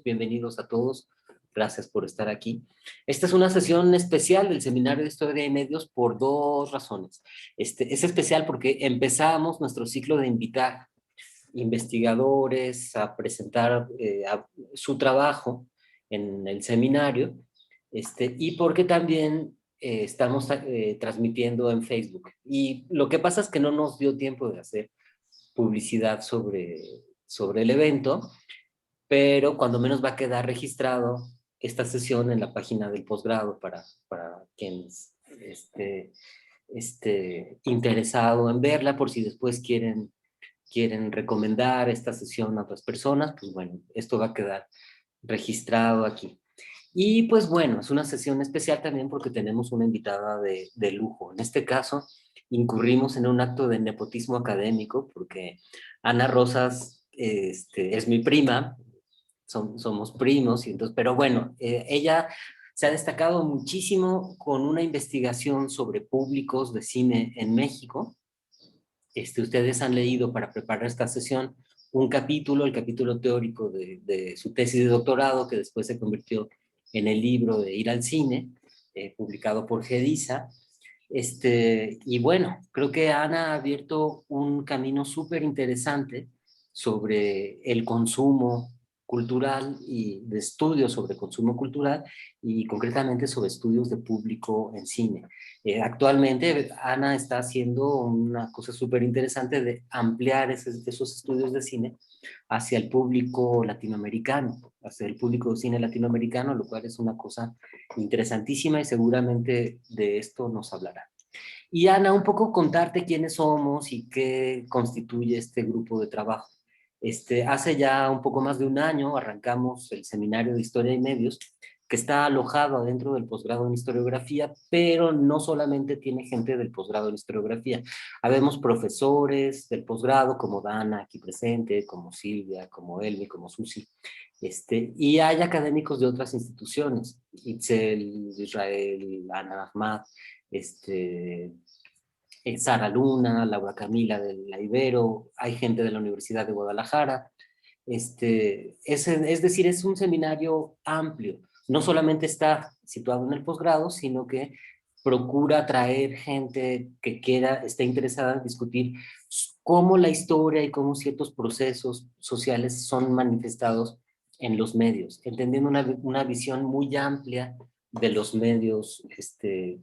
Bienvenidos a todos, gracias por estar aquí. Esta es una sesión especial del Seminario de Historia y Medios por dos razones. Es especial porque empezamos nuestro ciclo de invitar investigadores a presentar su trabajo en el seminario, y porque también estamos transmitiendo en Facebook. Y lo que pasa es que no nos dio tiempo de hacer publicidad sobre el evento, pero cuando menos va a quedar registrado esta sesión en la página del posgrado para quienes esté interesado en verla, por si después quieren recomendar esta sesión a otras personas, pues bueno, esto va a quedar registrado aquí. Y pues bueno, es una sesión especial también porque tenemos una invitada de lujo. En este caso, incurrimos en un acto de nepotismo académico porque Ana Rosas es mi prima, somos primos, y entonces, pero bueno, ella se ha destacado muchísimo con una investigación sobre públicos de cine en México. Ustedes han leído para preparar esta sesión un capítulo, el capítulo teórico de su tesis de doctorado, que después se convirtió en el libro de Ir al Cine, publicado por GEDISA. Y bueno, creo que Ana ha abierto un camino súper interesante sobre el consumo cultural y de estudios sobre consumo cultural y concretamente sobre estudios de público en cine. Actualmente Ana está haciendo una cosa súper interesante de ampliar esos estudios de cine hacia el público latinoamericano, hacia el público de cine latinoamericano, lo cual es una cosa interesantísima y seguramente de esto nos hablará. Y Ana, un poco contarte quiénes somos y qué constituye este grupo de trabajo. Hace ya un poco más de un año arrancamos el Seminario de Historia y Medios, que está alojado adentro del posgrado en historiografía, pero no solamente tiene gente del posgrado en historiografía. Habemos profesores del posgrado, como Dana aquí presente, como Silvia, como Elmi, como Susi, y hay académicos de otras instituciones, Itzel, Israel, Ana Ahmad, Sara Luna, Laura Camila de la Ibero, hay gente de la Universidad de Guadalajara. Es decir, es un seminario amplio. No solamente está situado en el posgrado, sino que procura traer gente que esté interesada en discutir cómo la historia y cómo ciertos procesos sociales son manifestados en los medios, entendiendo una visión muy amplia de los medios,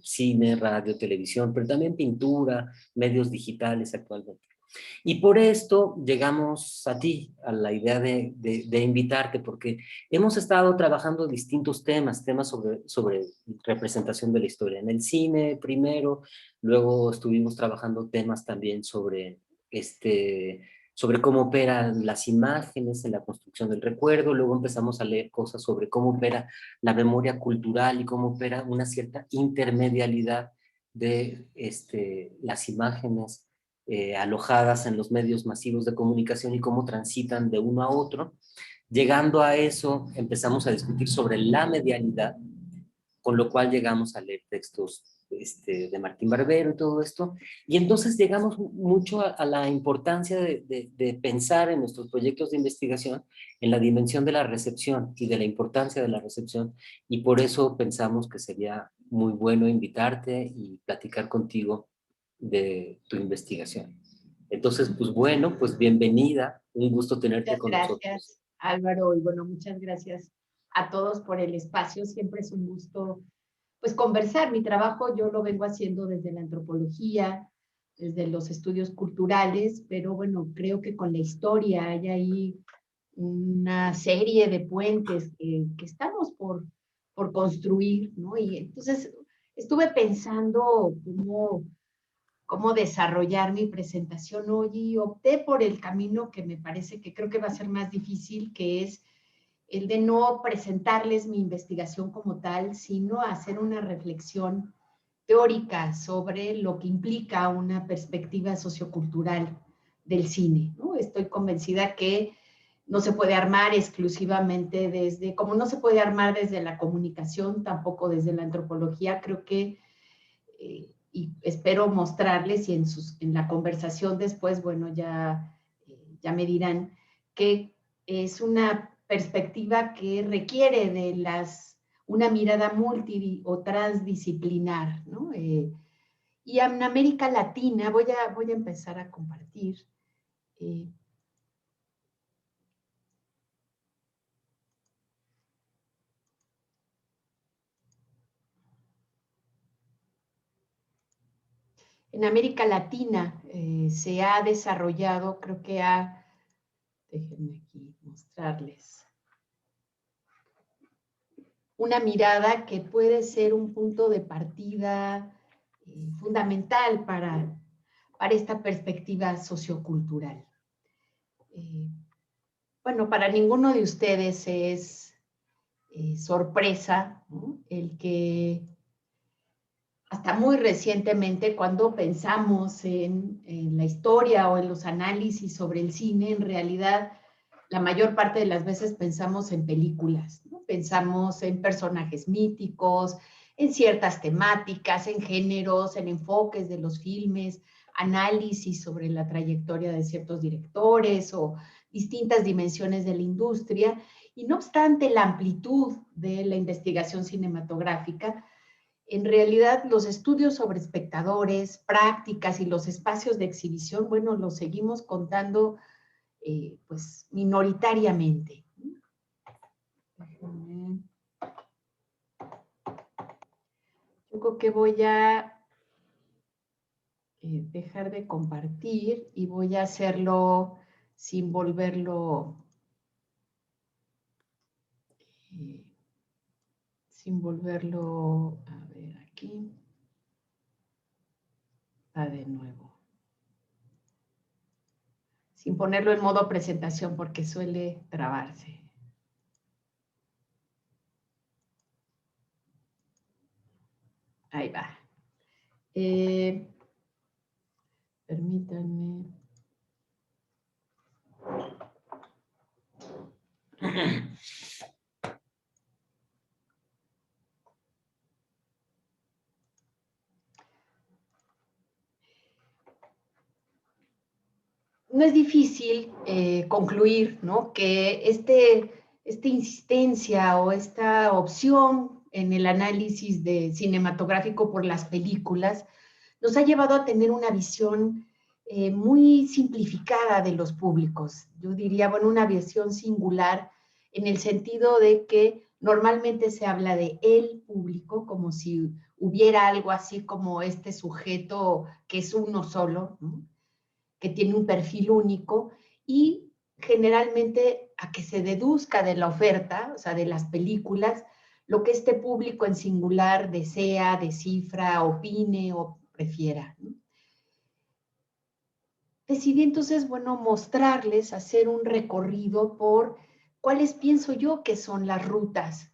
cine, radio, televisión, pero también pintura, medios digitales actualmente. Y por esto llegamos a ti, a la idea de invitarte, porque hemos estado trabajando distintos temas sobre representación de la historia en el cine primero, luego estuvimos trabajando temas también sobre cómo operan las imágenes en la construcción del recuerdo, luego empezamos a leer cosas sobre cómo opera la memoria cultural y cómo opera una cierta intermedialidad de las imágenes alojadas en los medios masivos de comunicación y cómo transitan de uno a otro. Llegando a eso, empezamos a discutir sobre la medialidad, con lo cual llegamos a leer textos de Martín Barbero y todo esto, y entonces llegamos mucho a la importancia de pensar en nuestros proyectos de investigación en la dimensión de la recepción y de la importancia de la recepción, y por eso pensamos que sería muy bueno invitarte y platicar contigo de tu investigación. Entonces, pues bueno, pues bienvenida, un gusto tenerte Muchas con nosotros. gracias, Álvaro, y bueno, muchas gracias a todos por el espacio. Siempre es un gusto, pues, conversar. Mi trabajo yo lo vengo haciendo desde la antropología, desde los estudios culturales, pero bueno, creo que con la historia hay ahí una serie de puentes que estamos por construir, ¿no? Y entonces estuve pensando cómo desarrollar mi presentación hoy y opté por el camino que me parece que creo que va a ser más difícil, que es el de no presentarles mi investigación como tal, sino hacer una reflexión teórica sobre lo que implica una perspectiva sociocultural del cine, ¿no? Estoy convencida que no se puede armar exclusivamente como no se puede armar desde la comunicación, tampoco desde la antropología. Creo que y espero mostrarles y en la conversación después, bueno, ya me dirán que es una perspectiva que requiere de una mirada multi o transdisciplinar, ¿no? Y en América Latina, voy a empezar a compartir. En América Latina se ha desarrollado, creo que déjenme aquí mostrarles, una mirada que puede ser un punto de partida fundamental para esta perspectiva sociocultural. Bueno, para ninguno de ustedes es sorpresa, ¿no?, el que hasta muy recientemente, cuando pensamos en la historia o en los análisis sobre el cine, en realidad la mayor parte de las veces pensamos en películas, ¿no? Pensamos en personajes míticos, en ciertas temáticas, en géneros, en enfoques de los filmes, análisis sobre la trayectoria de ciertos directores o distintas dimensiones de la industria. Y no obstante la amplitud de la investigación cinematográfica, en realidad los estudios sobre espectadores, prácticas y los espacios de exhibición, bueno, los seguimos contando pues minoritariamente. Yo creo que voy a dejar de compartir y voy a hacerlo sin volverlo a ver aquí. Va de nuevo. Sin ponerlo en modo presentación porque suele trabarse. Ahí va. Permítanme. No es difícil concluir, ¿no?, que esta insistencia o esta opción en el análisis cinematográfico por las películas nos ha llevado a tener una visión muy simplificada de los públicos. Yo diría, bueno, una visión singular en el sentido de que normalmente se habla de el público como si hubiera algo así como este sujeto que es uno solo, ¿no?, que tiene un perfil único, y generalmente a que se deduzca de la oferta, o sea, de las películas, lo que este público en singular desea, descifra, opine o prefiera, ¿no? Decidí entonces, bueno, mostrarles, hacer un recorrido por cuáles pienso yo que son las rutas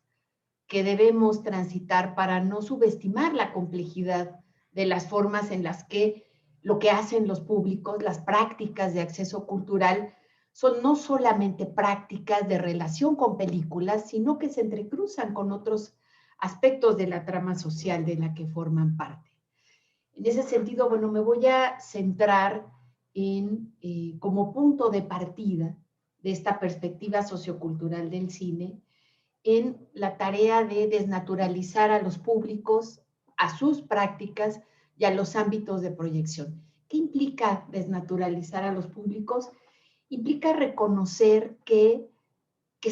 que debemos transitar para no subestimar la complejidad de las formas en las que lo que hacen los públicos, las prácticas de acceso cultural, son no solamente prácticas de relación con películas, sino que se entrecruzan con otros aspectos de la trama social de la que forman parte. En ese sentido, bueno, me voy a centrar como punto de partida de esta perspectiva sociocultural del cine, en la tarea de desnaturalizar a los públicos, a sus prácticas y a los ámbitos de proyección. ¿Qué implica desnaturalizar a los públicos? Implica reconocer que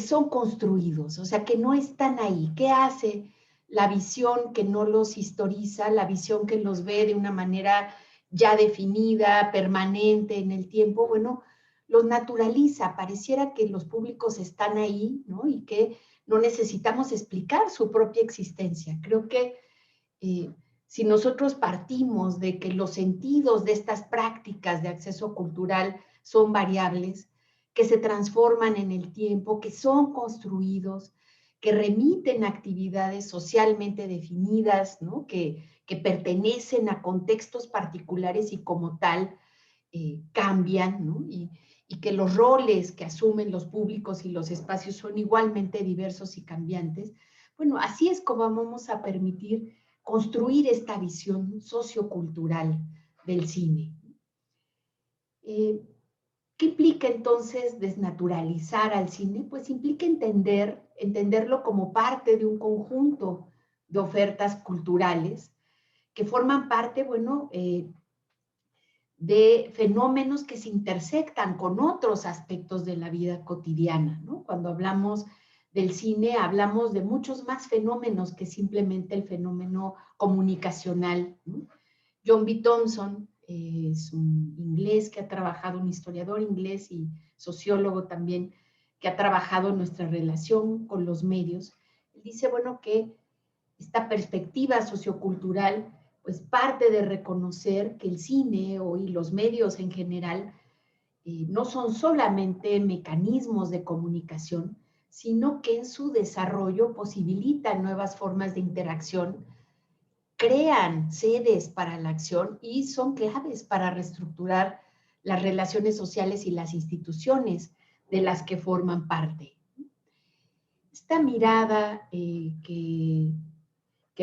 son construidos, o sea, que no están ahí. ¿Qué hace la visión que no los historiza, la visión que los ve de una manera ya definida, permanente en el tiempo? Bueno, los naturaliza, pareciera que los públicos están ahí, ¿no?, y que no necesitamos explicar su propia existencia. Creo que si nosotros partimos de que los sentidos de estas prácticas de acceso cultural son variables, que se transforman en el tiempo, que son construidos, que remiten a actividades socialmente definidas, ¿no?, que pertenecen a contextos particulares y como tal cambian, ¿no?, y que los roles que asumen los públicos y los espacios son igualmente diversos y cambiantes. Bueno, así es como vamos a permitir construir esta visión sociocultural del cine. ¿Qué ¿Qué implica entonces desnaturalizar al cine? Pues implica entenderlo como parte de un conjunto de ofertas culturales que forman parte, bueno, de fenómenos que se intersectan con otros aspectos de la vida cotidiana, ¿no? Cuando hablamos del cine, hablamos de muchos más fenómenos que simplemente el fenómeno comunicacional, ¿no? John B. Thompson es un inglés que ha trabajado, un historiador inglés y sociólogo también, que ha trabajado en nuestra relación con los medios. Él dice, bueno, que esta perspectiva sociocultural pues parte de reconocer que el cine y los medios en general no son solamente mecanismos de comunicación, sino que en su desarrollo posibilitan nuevas formas de interacción, crean sedes para la acción y son claves para reestructurar las relaciones sociales y las instituciones de las que forman parte. Esta mirada que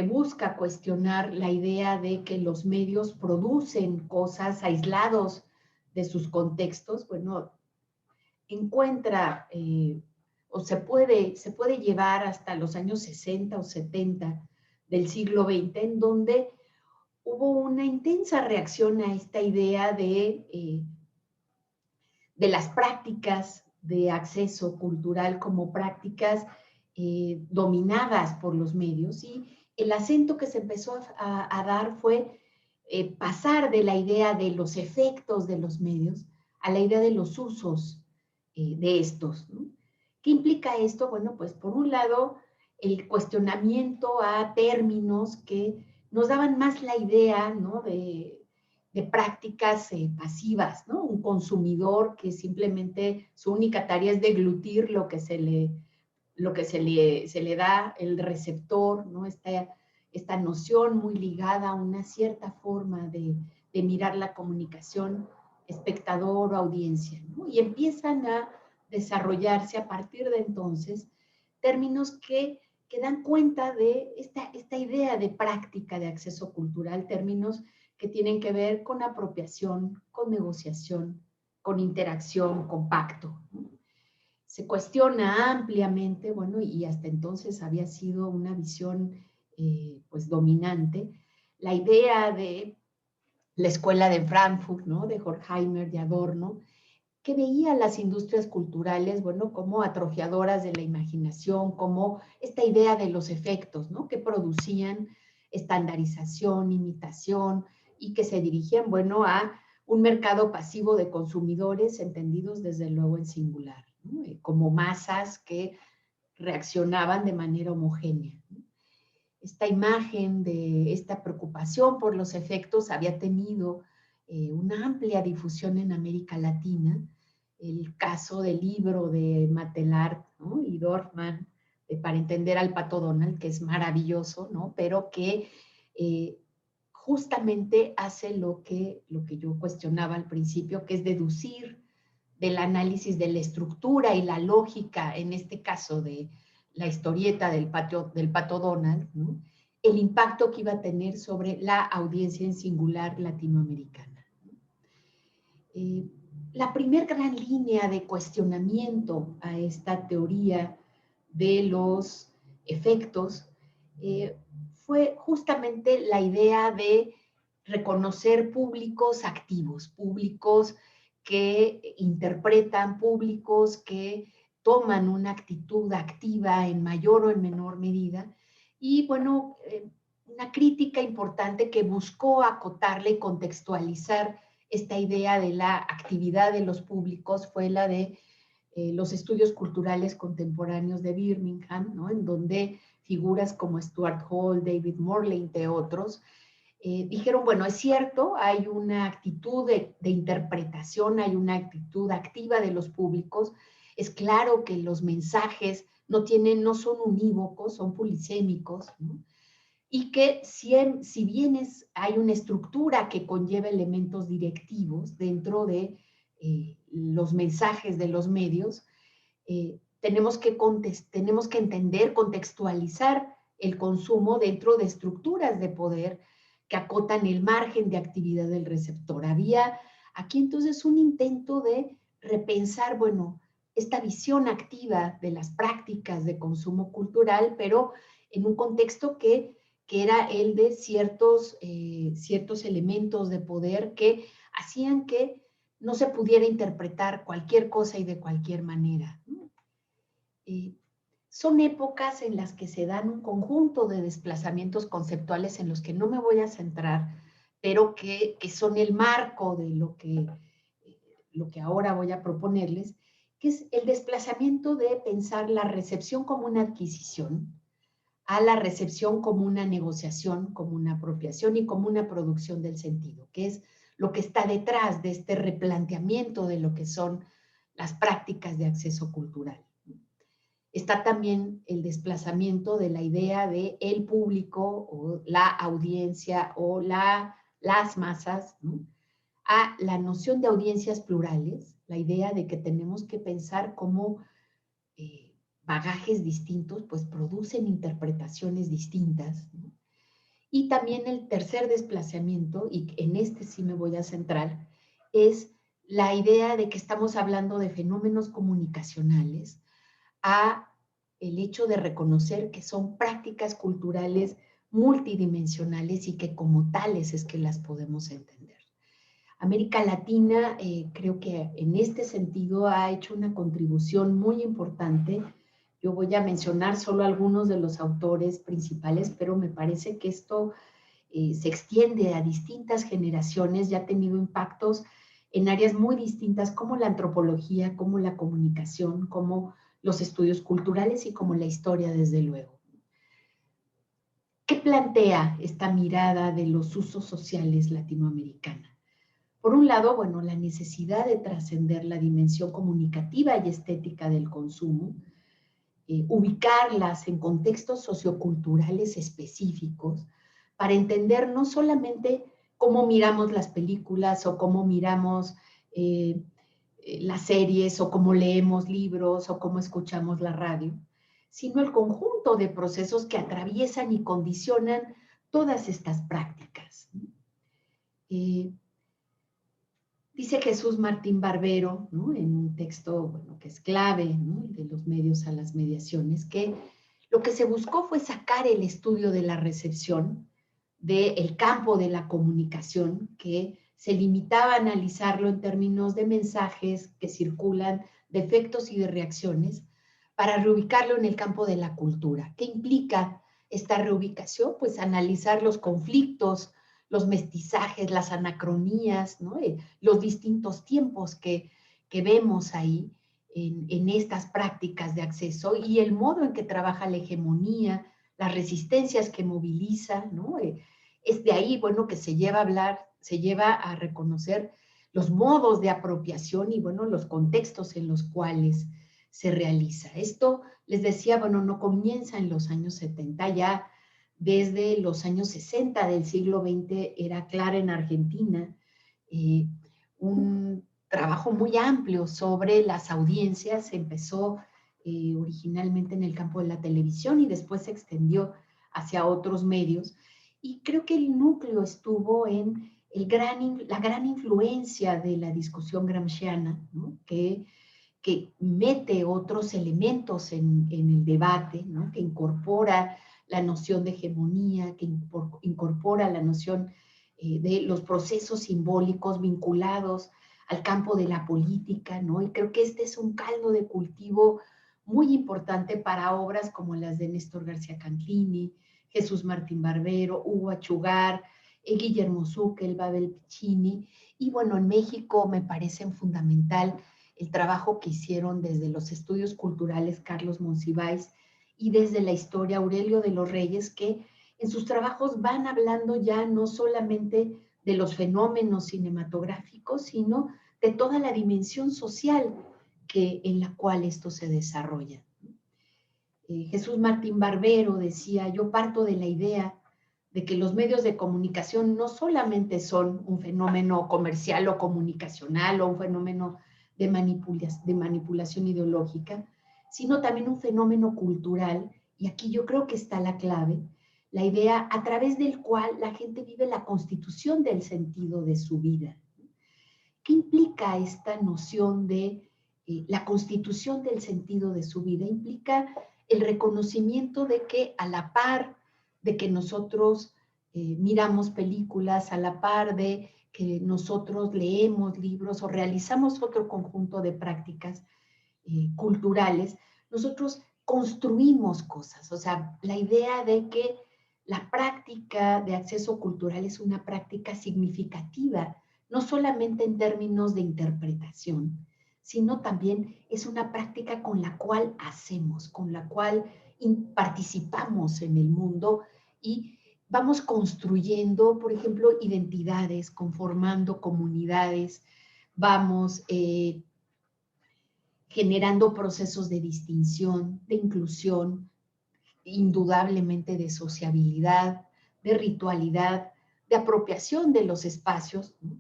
busca cuestionar la idea de que los medios producen cosas aislados de sus contextos, bueno, encuentra o se puede llevar hasta los años 60 o 70 del siglo XX, en donde hubo una intensa reacción a esta idea de las prácticas de acceso cultural como prácticas dominadas por los medios, y el acento que se empezó a dar fue pasar de la idea de los efectos de los medios a la idea de los usos de estos, ¿no? ¿Qué implica esto? Bueno, pues por un lado, el cuestionamiento a términos que nos daban más la idea, ¿no?, de prácticas pasivas, ¿no? Un consumidor que simplemente su única tarea es deglutir lo que se le da el receptor, ¿no? Esta noción muy ligada a una cierta forma de mirar la comunicación, espectador o audiencia, ¿no? Y empiezan a desarrollarse a partir de entonces términos que dan cuenta de esta idea de práctica de acceso cultural, términos que tienen que ver con apropiación, con negociación, con interacción, con pacto, ¿no? Se cuestiona ampliamente, bueno, y hasta entonces había sido una visión pues dominante, la idea de la escuela de Frankfurt, ¿no?, de Horkheimer, de Adorno, que veía las industrias culturales, bueno, como atrofiadoras de la imaginación, como esta idea de los efectos, ¿no?, que producían estandarización, imitación, y que se dirigían, bueno, a un mercado pasivo de consumidores entendidos desde luego en singular, ¿no?, como masas que reaccionaban de manera homogénea, ¿no? Esta imagen de esta preocupación por los efectos había tenido una amplia difusión en América Latina. El caso del libro de Matelart, ¿no?, y Dorfman, Para entender al Pato Donald, que es maravilloso, ¿no?, pero que justamente hace lo que yo cuestionaba al principio, que es deducir del análisis de la estructura y la lógica, en este caso de la historieta del Pato Donald, ¿no?, el impacto que iba a tener sobre la audiencia en singular latinoamericana. La primera gran línea de cuestionamiento a esta teoría de los efectos fue justamente la idea de reconocer públicos activos, públicos que interpretan, públicos que toman una actitud activa en mayor o en menor medida. Y bueno, una crítica importante que buscó acotarle y contextualizar esta idea de la actividad de los públicos fue la de los estudios culturales contemporáneos de Birmingham, ¿no?, en donde figuras como Stuart Hall, David Morley, entre otros, dijeron, bueno, es cierto, hay una actitud de interpretación, hay una actitud activa de los públicos, es claro que los mensajes no son unívocos, son polisémicos, ¿no?, y que si bien hay una estructura que conlleva elementos directivos dentro de los mensajes de los medios, tenemos que entender, contextualizar el consumo dentro de estructuras de poder que acotan el margen de actividad del receptor. Había aquí entonces un intento de repensar, bueno, esta visión activa de las prácticas de consumo cultural, pero en un contexto que era el de ciertos elementos de poder que hacían que no se pudiera interpretar cualquier cosa y de cualquier manera, ¿no? Son épocas en las que se dan un conjunto de desplazamientos conceptuales en los que no me voy a centrar, pero que son el marco de lo que ahora voy a proponerles, que es el desplazamiento de pensar la recepción como una adquisición a la recepción como una negociación, como una apropiación y como una producción del sentido, que es lo que está detrás de este replanteamiento de lo que son las prácticas de acceso cultural. Está también el desplazamiento de la idea de el público o la audiencia o las masas, ¿no?, a la noción de audiencias plurales, la idea de que tenemos que pensar cómo bagajes distintos pues producen interpretaciones distintas, ¿no? Y también el tercer desplazamiento, y en este sí me voy a centrar, es la idea de que estamos hablando de fenómenos comunicacionales a el hecho de reconocer que son prácticas culturales multidimensionales y que como tales es que las podemos entender. América Latina creo que en este sentido ha hecho una contribución muy importante. Yo voy a mencionar solo algunos de los autores principales, pero me parece que esto se extiende a distintas generaciones y ha tenido impactos en áreas muy distintas como la antropología, como la comunicación, como los estudios culturales y como la historia, desde luego. ¿Qué plantea esta mirada de los usos sociales latinoamericana? Por un lado, bueno, la necesidad de trascender la dimensión comunicativa y estética del consumo, ubicarlas en contextos socioculturales específicos para entender no solamente cómo miramos las películas o cómo miramos las series o cómo leemos libros o cómo escuchamos la radio, sino el conjunto de procesos que atraviesan y condicionan todas estas prácticas. Dice Jesús Martín Barbero, ¿no?, en un texto, bueno, que es clave, ¿no?, de los medios a las mediaciones, que lo que se buscó fue sacar el estudio de la recepción del campo de la comunicación, que se limitaba a analizarlo en términos de mensajes que circulan, de efectos y de reacciones, para reubicarlo en el campo de la cultura. ¿Qué implica esta reubicación? Pues analizar los conflictos, los mestizajes, las anacronías, ¿no?, los distintos tiempos que vemos ahí en estas prácticas de acceso y el modo en que trabaja la hegemonía, las resistencias que moviliza, ¿no? Es de ahí, bueno, que se lleva a reconocer los modos de apropiación y, bueno, los contextos en los cuales se realiza. Esto, les decía, bueno, no comienza en los años 70, ya desde los años 60 del siglo XX era clara en Argentina un trabajo muy amplio sobre las audiencias. Empezó originalmente en el campo de la televisión y después se extendió hacia otros medios. Y creo que el núcleo estuvo en la gran influencia de la discusión gramsciana, ¿no?, que mete otros elementos en el debate, ¿no?, que incorpora la noción de hegemonía, que incorpora la noción de los procesos simbólicos vinculados al campo de la política, ¿no? Y creo que este es un caldo de cultivo muy importante para obras como las de Néstor García Canclini, Jesús Martín Barbero, Hugo Achugar, Guillermo Zuckel, Babel Piccini, y bueno, en México me parecen fundamental el trabajo que hicieron desde los estudios culturales Carlos Monsiváis y desde la historia Aurelio de los Reyes, que en sus trabajos van hablando ya no solamente de los fenómenos cinematográficos, sino de toda la dimensión social en la cual esto se desarrolla. Jesús Martín Barbero decía: yo parto de la idea de que los medios de comunicación no solamente son un fenómeno comercial o comunicacional o un fenómeno de manipulación ideológica, sino también un fenómeno cultural, y aquí yo creo que está la clave, la idea a través del cual la gente vive la constitución del sentido de su vida. ¿Qué implica esta noción de la constitución del sentido de su vida? Implica el reconocimiento de que a la par de que nosotros miramos películas, a la par de que nosotros leemos libros o realizamos otro conjunto de prácticas culturales, nosotros construimos cosas. O sea, la idea de que la práctica de acceso cultural es una práctica significativa, no solamente en términos de interpretación, sino también es una práctica con la cual hacemos, con la cual participamos en el mundo y vamos construyendo, por ejemplo, identidades, conformando comunidades, vamos generando procesos de distinción, de inclusión, indudablemente de sociabilidad, de ritualidad, de apropiación de los espacios, ¿no?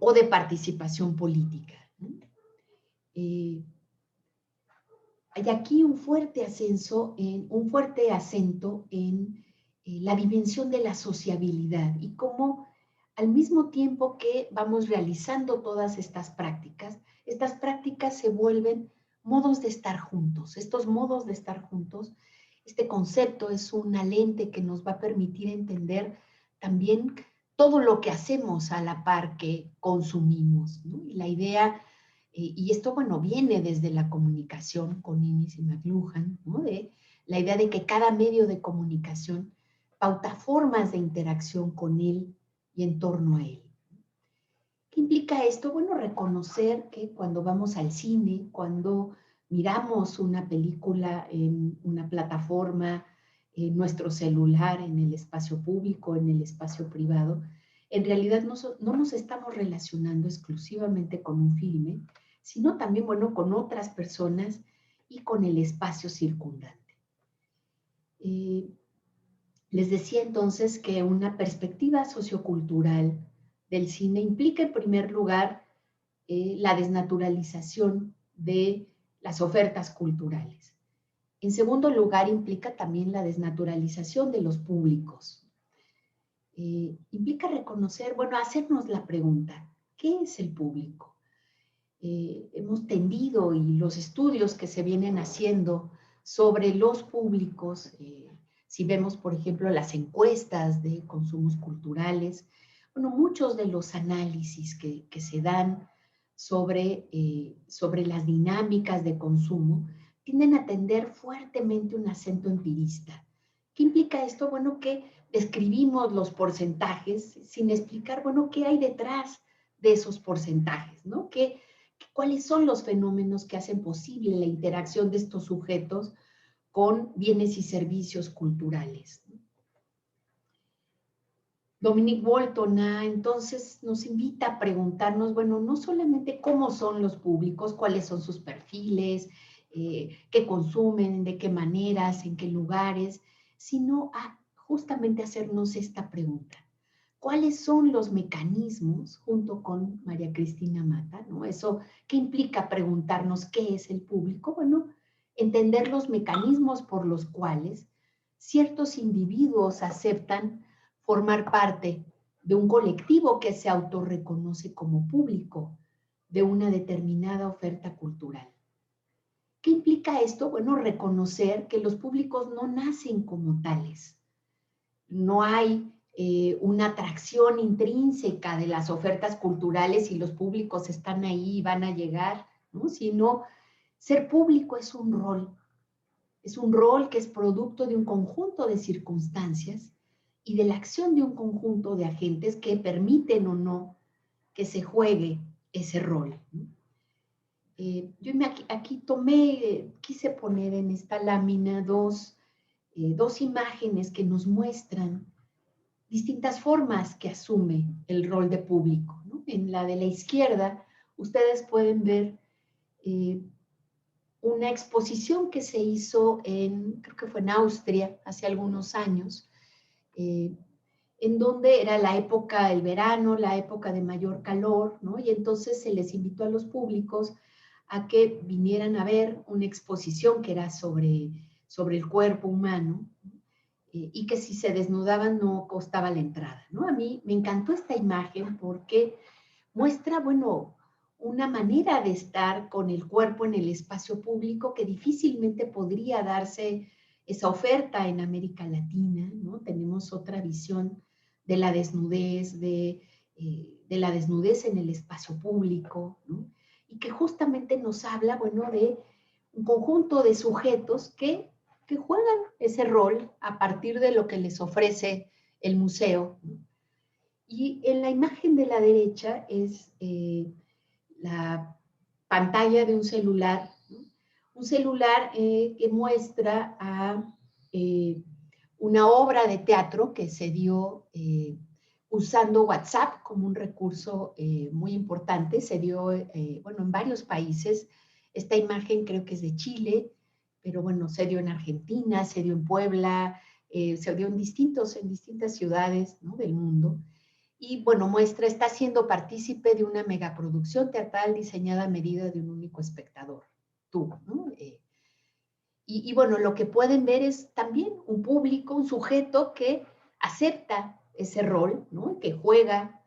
O de participación política, ¿no? Hay aquí un fuerte acento en la dimensión de la sociabilidad y cómo al mismo tiempo que vamos realizando todas estas prácticas se vuelven modos de estar juntos. Estos modos de estar juntos, este concepto es una lente que nos va a permitir entender también todo lo que hacemos a la par que consumimos, ¿no? Y la idea, y esto, bueno, viene desde la comunicación con Innis y McLuhan, ¿no? De la idea de que cada medio de comunicación pauta formas de interacción con él y en torno a él. ¿Qué implica esto? Bueno, reconocer que cuando vamos al cine, cuando miramos una película en una plataforma, en nuestro celular, en el espacio público, en el espacio privado, en realidad no nos estamos relacionando exclusivamente con un filme, sino también, bueno, con otras personas y con el espacio circundante. Les decía entonces que una perspectiva sociocultural del cine implica en primer lugar la desnaturalización de las ofertas culturales. En segundo lugar, implica también la desnaturalización de los públicos. Implica reconocer, bueno, hacernos la pregunta, ¿qué es el público? Hemos tendido y los estudios que se vienen haciendo sobre los públicos, si vemos, por ejemplo, las encuestas de consumos culturales, bueno, muchos de los análisis que se dan sobre las dinámicas de consumo tienden a tender fuertemente un acento empirista. ¿Qué implica esto? Bueno, que describimos los porcentajes sin explicar, bueno, qué hay detrás de esos porcentajes, ¿no? ¿Cuáles son los fenómenos que hacen posible la interacción de estos sujetos con bienes y servicios culturales? Dominique Walton entonces nos invita a preguntarnos, bueno, no solamente cómo son los públicos, cuáles son sus perfiles, qué consumen, de qué maneras, en qué lugares, sino a justamente hacernos esta pregunta. ¿Cuáles son los mecanismos, junto con María Cristina Mata, ¿no? Eso, ¿qué implica preguntarnos qué es el público? Bueno, entender los mecanismos por los cuales ciertos individuos aceptan formar parte de un colectivo que se autorreconoce como público de una determinada oferta cultural. ¿Qué implica esto? Bueno, reconocer que los públicos no nacen como tales. No hay una atracción intrínseca de las ofertas culturales y los públicos están ahí y van a llegar, ¿no? Sino ser público es un rol que es producto de un conjunto de circunstancias y de la acción de un conjunto de agentes que permiten o no que se juegue ese rol, ¿no? Yo aquí quise poner en esta lámina dos imágenes que nos muestran distintas formas que asume el rol de público, ¿no? En la de la izquierda, ustedes pueden ver una exposición que se hizo creo que fue en Austria, hace algunos años, en donde era la época del verano, la época de mayor calor, ¿no? Y entonces se les invitó a los públicos a que vinieran a ver una exposición que era sobre el cuerpo humano, y que si se desnudaban no costaba la entrada, ¿no? A mí me encantó esta imagen porque muestra, bueno, una manera de estar con el cuerpo en el espacio público que difícilmente podría darse esa oferta en América Latina, ¿no? Tenemos otra visión de la desnudez, de la desnudez en el espacio público, ¿no? Y que justamente nos habla, bueno, de un conjunto de sujetos que juegan ese rol a partir de lo que les ofrece el museo, ¿no? Y en la imagen de la derecha es la pantalla de un celular, ¿no? Un celular que muestra a una obra de teatro que se dio usando WhatsApp como un recurso muy importante. Se dio, bueno, en varios países. Esta imagen creo que es de Chile, pero bueno, se dio en Argentina, se dio en Puebla, se dio en distintas ciudades, ¿no?, del mundo. Y bueno, muestra, está siendo partícipe de una megaproducción teatral diseñada a medida de un único espectador, tú, ¿no? Y bueno, lo que pueden ver es también un público, un sujeto que acepta ese rol, ¿no?, que juega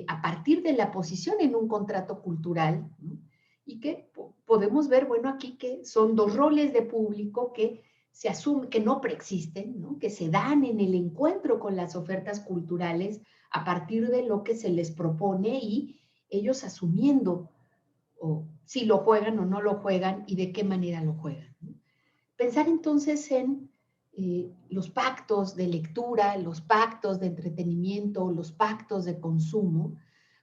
a partir de la posición en un contrato cultural, ¿no? Y que podemos ver, bueno, aquí que son dos roles de público que se asumen, que no preexisten, ¿no?, que se dan en el encuentro con las ofertas culturales a partir de lo que se les propone y ellos asumiendo o si lo juegan o no lo juegan y de qué manera lo juegan, ¿no? Pensar entonces en los pactos de lectura, los pactos de entretenimiento, los pactos de consumo,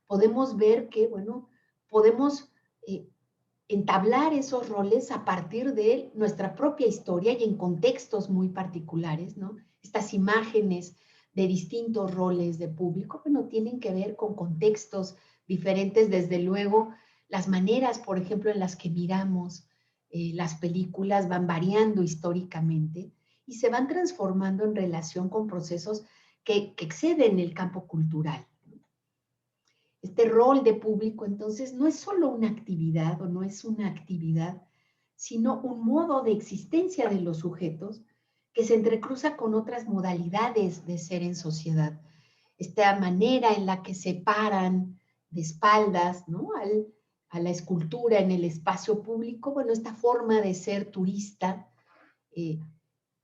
podemos ver que, bueno, podemos entablar esos roles a partir de nuestra propia historia y en contextos muy particulares, ¿no? Estas imágenes de distintos roles de público, bueno, tienen que ver con contextos diferentes, desde luego, las maneras, por ejemplo, en las que miramos las películas van variando históricamente y se van transformando en relación con procesos que exceden el campo cultural. Este rol de público, entonces, no es solo una actividad o no es una actividad, sino un modo de existencia de los sujetos que se entrecruza con otras modalidades de ser en sociedad. Esta manera en la que se paran de espaldas, ¿no?, a la escultura en el espacio público, bueno, esta forma de ser turista eh,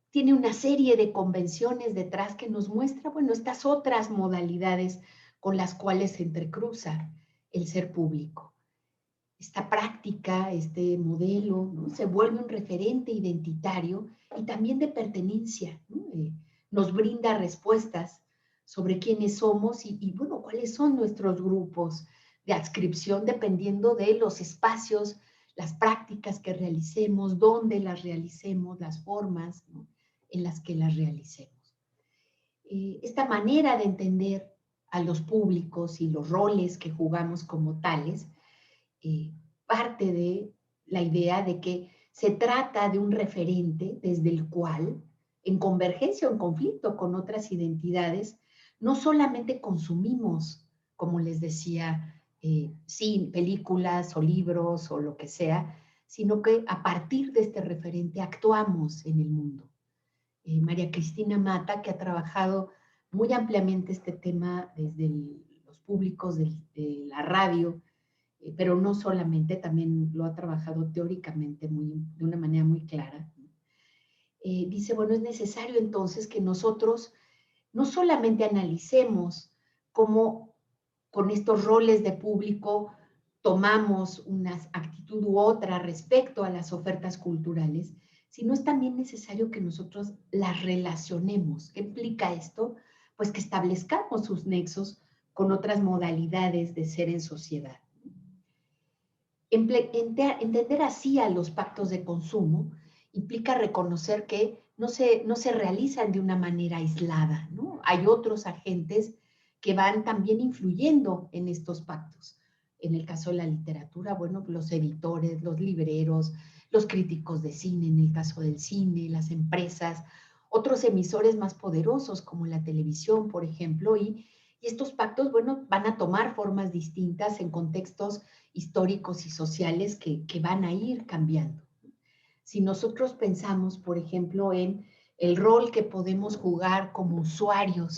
tiene una serie de convenciones detrás que nos muestra, bueno, estas otras modalidades con las cuales se entrecruza el ser público. Esta práctica, este modelo, ¿no?, se vuelve un referente identitario y también de pertenencia, ¿no? Nos brinda respuestas sobre quiénes somos y, bueno, cuáles son nuestros grupos de adscripción dependiendo de los espacios, las prácticas que realicemos, dónde las realicemos, las formas, ¿no?, en las que las realicemos. Esta manera de entender a los públicos y los roles que jugamos como tales parte de la idea de que se trata de un referente desde el cual, en convergencia o en conflicto con otras identidades, no solamente consumimos, como les decía, sí, películas o libros o lo que sea, sino que a partir de este referente actuamos en el mundo. María Cristina Mata, que ha trabajado muy ampliamente este tema desde los públicos de la radio, pero no solamente, también lo ha trabajado teóricamente de una manera muy clara. Dice, bueno, es necesario entonces que nosotros no solamente analicemos cómo con estos roles de público tomamos una actitud u otra respecto a las ofertas culturales, sino es también necesario que nosotros las relacionemos. ¿Qué implica esto? Pues que establezcamos sus nexos con otras modalidades de ser en sociedad. Entender así a los pactos de consumo implica reconocer que no se realizan de una manera aislada, ¿no? Hay otros agentes que van también influyendo en estos pactos. En el caso de la literatura, bueno, los editores, los libreros, los críticos de cine, en el caso del cine, las empresas, otros emisores más poderosos como la televisión, por ejemplo, y estos pactos, bueno, van a tomar formas distintas en contextos históricos y sociales que van a ir cambiando. Si nosotros pensamos, por ejemplo, en el rol que podemos jugar como usuarios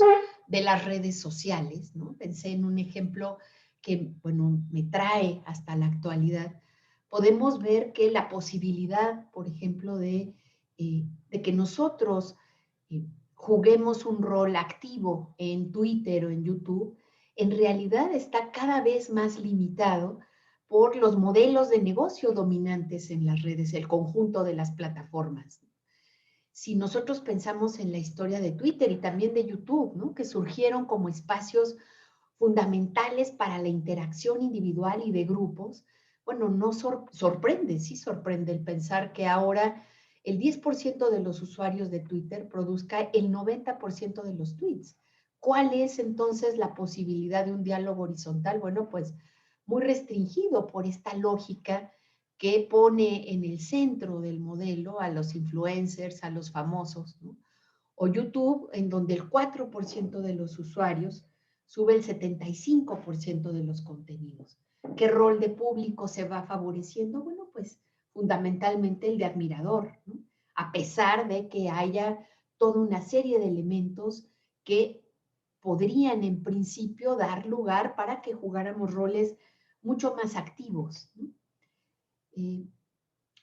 de las redes sociales, ¿no? Pensé en un ejemplo que, bueno, me trae hasta la actualidad. Podemos ver que la posibilidad, por ejemplo, de que nosotros juguemos un rol activo en Twitter o en YouTube, en realidad está cada vez más limitado por los modelos de negocio dominantes en las redes, el conjunto de las plataformas. Si nosotros pensamos en la historia de Twitter y también de YouTube, ¿no? Que surgieron como espacios fundamentales para la interacción individual y de grupos, bueno, no sorprende, sí sorprende el pensar que ahora el 10% de los usuarios de Twitter produzca el 90% de los tweets. ¿Cuál es entonces la posibilidad de un diálogo horizontal? Bueno, pues muy restringido por esta lógica que pone en el centro del modelo a los influencers, a los famosos, ¿no? O YouTube, en donde el 4% de los usuarios sube el 75% de los contenidos. ¿Qué rol de público se va favoreciendo? Bueno, pues fundamentalmente el de admirador, ¿no? A pesar de que haya toda una serie de elementos que podrían en principio dar lugar para que jugáramos roles mucho más activos, ¿no?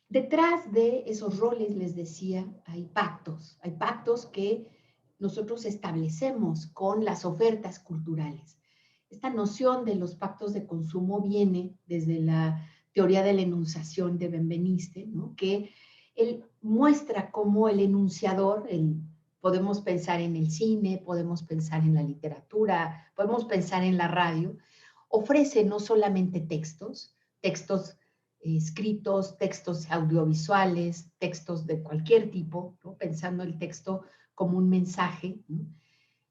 Detrás de esos roles, les decía, hay pactos que nosotros establecemos con las ofertas culturales. Esta noción de los pactos de consumo viene desde la teoría de la enunciación de Benveniste, ¿no? Que él muestra cómo el enunciador, podemos pensar en el cine, podemos pensar en la literatura, podemos pensar en la radio, ofrece no solamente textos escritos, textos audiovisuales, textos de cualquier tipo, ¿no? Pensando el texto como un mensaje, ¿no?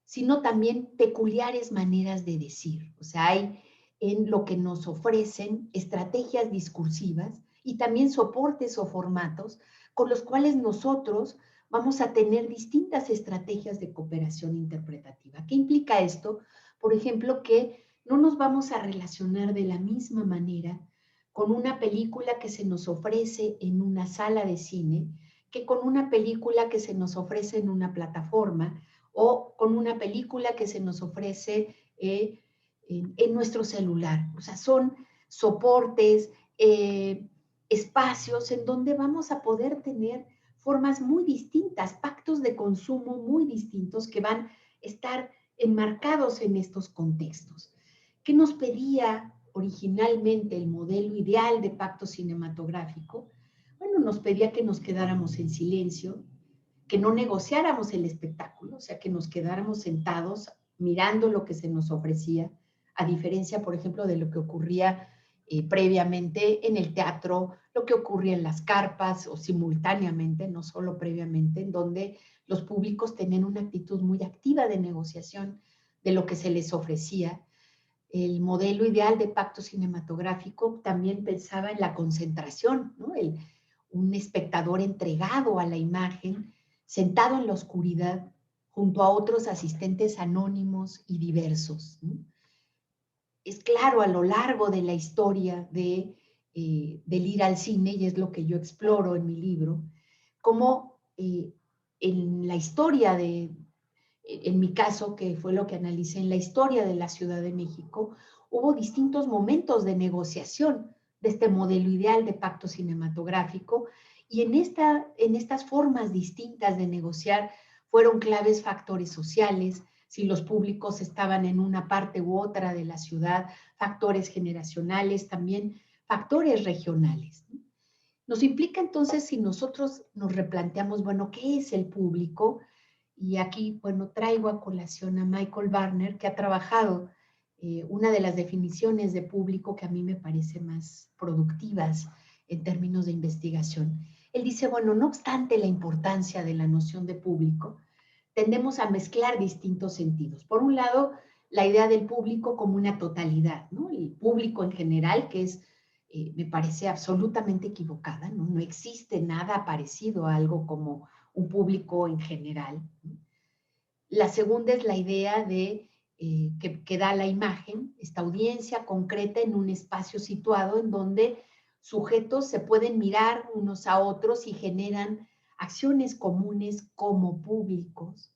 Sino también peculiares maneras de decir. O sea, hay en lo que nos ofrecen estrategias discursivas y también soportes o formatos con los cuales nosotros vamos a tener distintas estrategias de cooperación interpretativa. ¿Qué implica esto? Por ejemplo, que no nos vamos a relacionar de la misma manera con una película que se nos ofrece en una sala de cine que con una película que se nos ofrece en una plataforma o con una película que se nos ofrece en nuestro celular. O sea, son soportes, espacios en donde vamos a poder tener formas muy distintas, pactos de consumo muy distintos que van a estar enmarcados en estos contextos. ¿Qué nos pedía originalmente el modelo ideal de pacto cinematográfico? Bueno, nos pedía que nos quedáramos en silencio, que no negociáramos el espectáculo, o sea, que nos quedáramos sentados mirando lo que se nos ofrecía, a diferencia, por ejemplo, de lo que ocurría previamente en el teatro, lo que ocurría en las carpas o simultáneamente, no solo previamente, en donde los públicos tenían una actitud muy activa de negociación de lo que se les ofrecía. El modelo ideal de pacto cinematográfico también pensaba en la concentración, ¿no? Un espectador entregado a la imagen, sentado en la oscuridad, junto a otros asistentes anónimos y diversos, ¿no? Es claro a lo largo de la historia del ir al cine, y es lo que yo exploro en mi libro, cómo en la historia en mi caso, que fue lo que analicé en la historia de la Ciudad de México, hubo distintos momentos de negociación de este modelo ideal de pacto cinematográfico y en estas formas distintas de negociar fueron claves factores sociales, si los públicos estaban en una parte u otra de la ciudad, factores generacionales, también factores regionales. Nos implica entonces si nosotros nos replanteamos, bueno, ¿qué es el público? Y aquí, bueno, traigo a colación a Michael Barner, que ha trabajado una de las definiciones de público que a mí me parece más productivas en términos de investigación. Él dice, bueno, no obstante la importancia de la noción de público, tendemos a mezclar distintos sentidos. Por un lado, la idea del público como una totalidad, ¿no? El público en general, que es, me parece absolutamente equivocada, ¿no? No existe nada parecido a algo como un público en general. La segunda es la idea de que da la imagen, esta audiencia concreta en un espacio situado en donde sujetos se pueden mirar unos a otros y generan acciones comunes como públicos.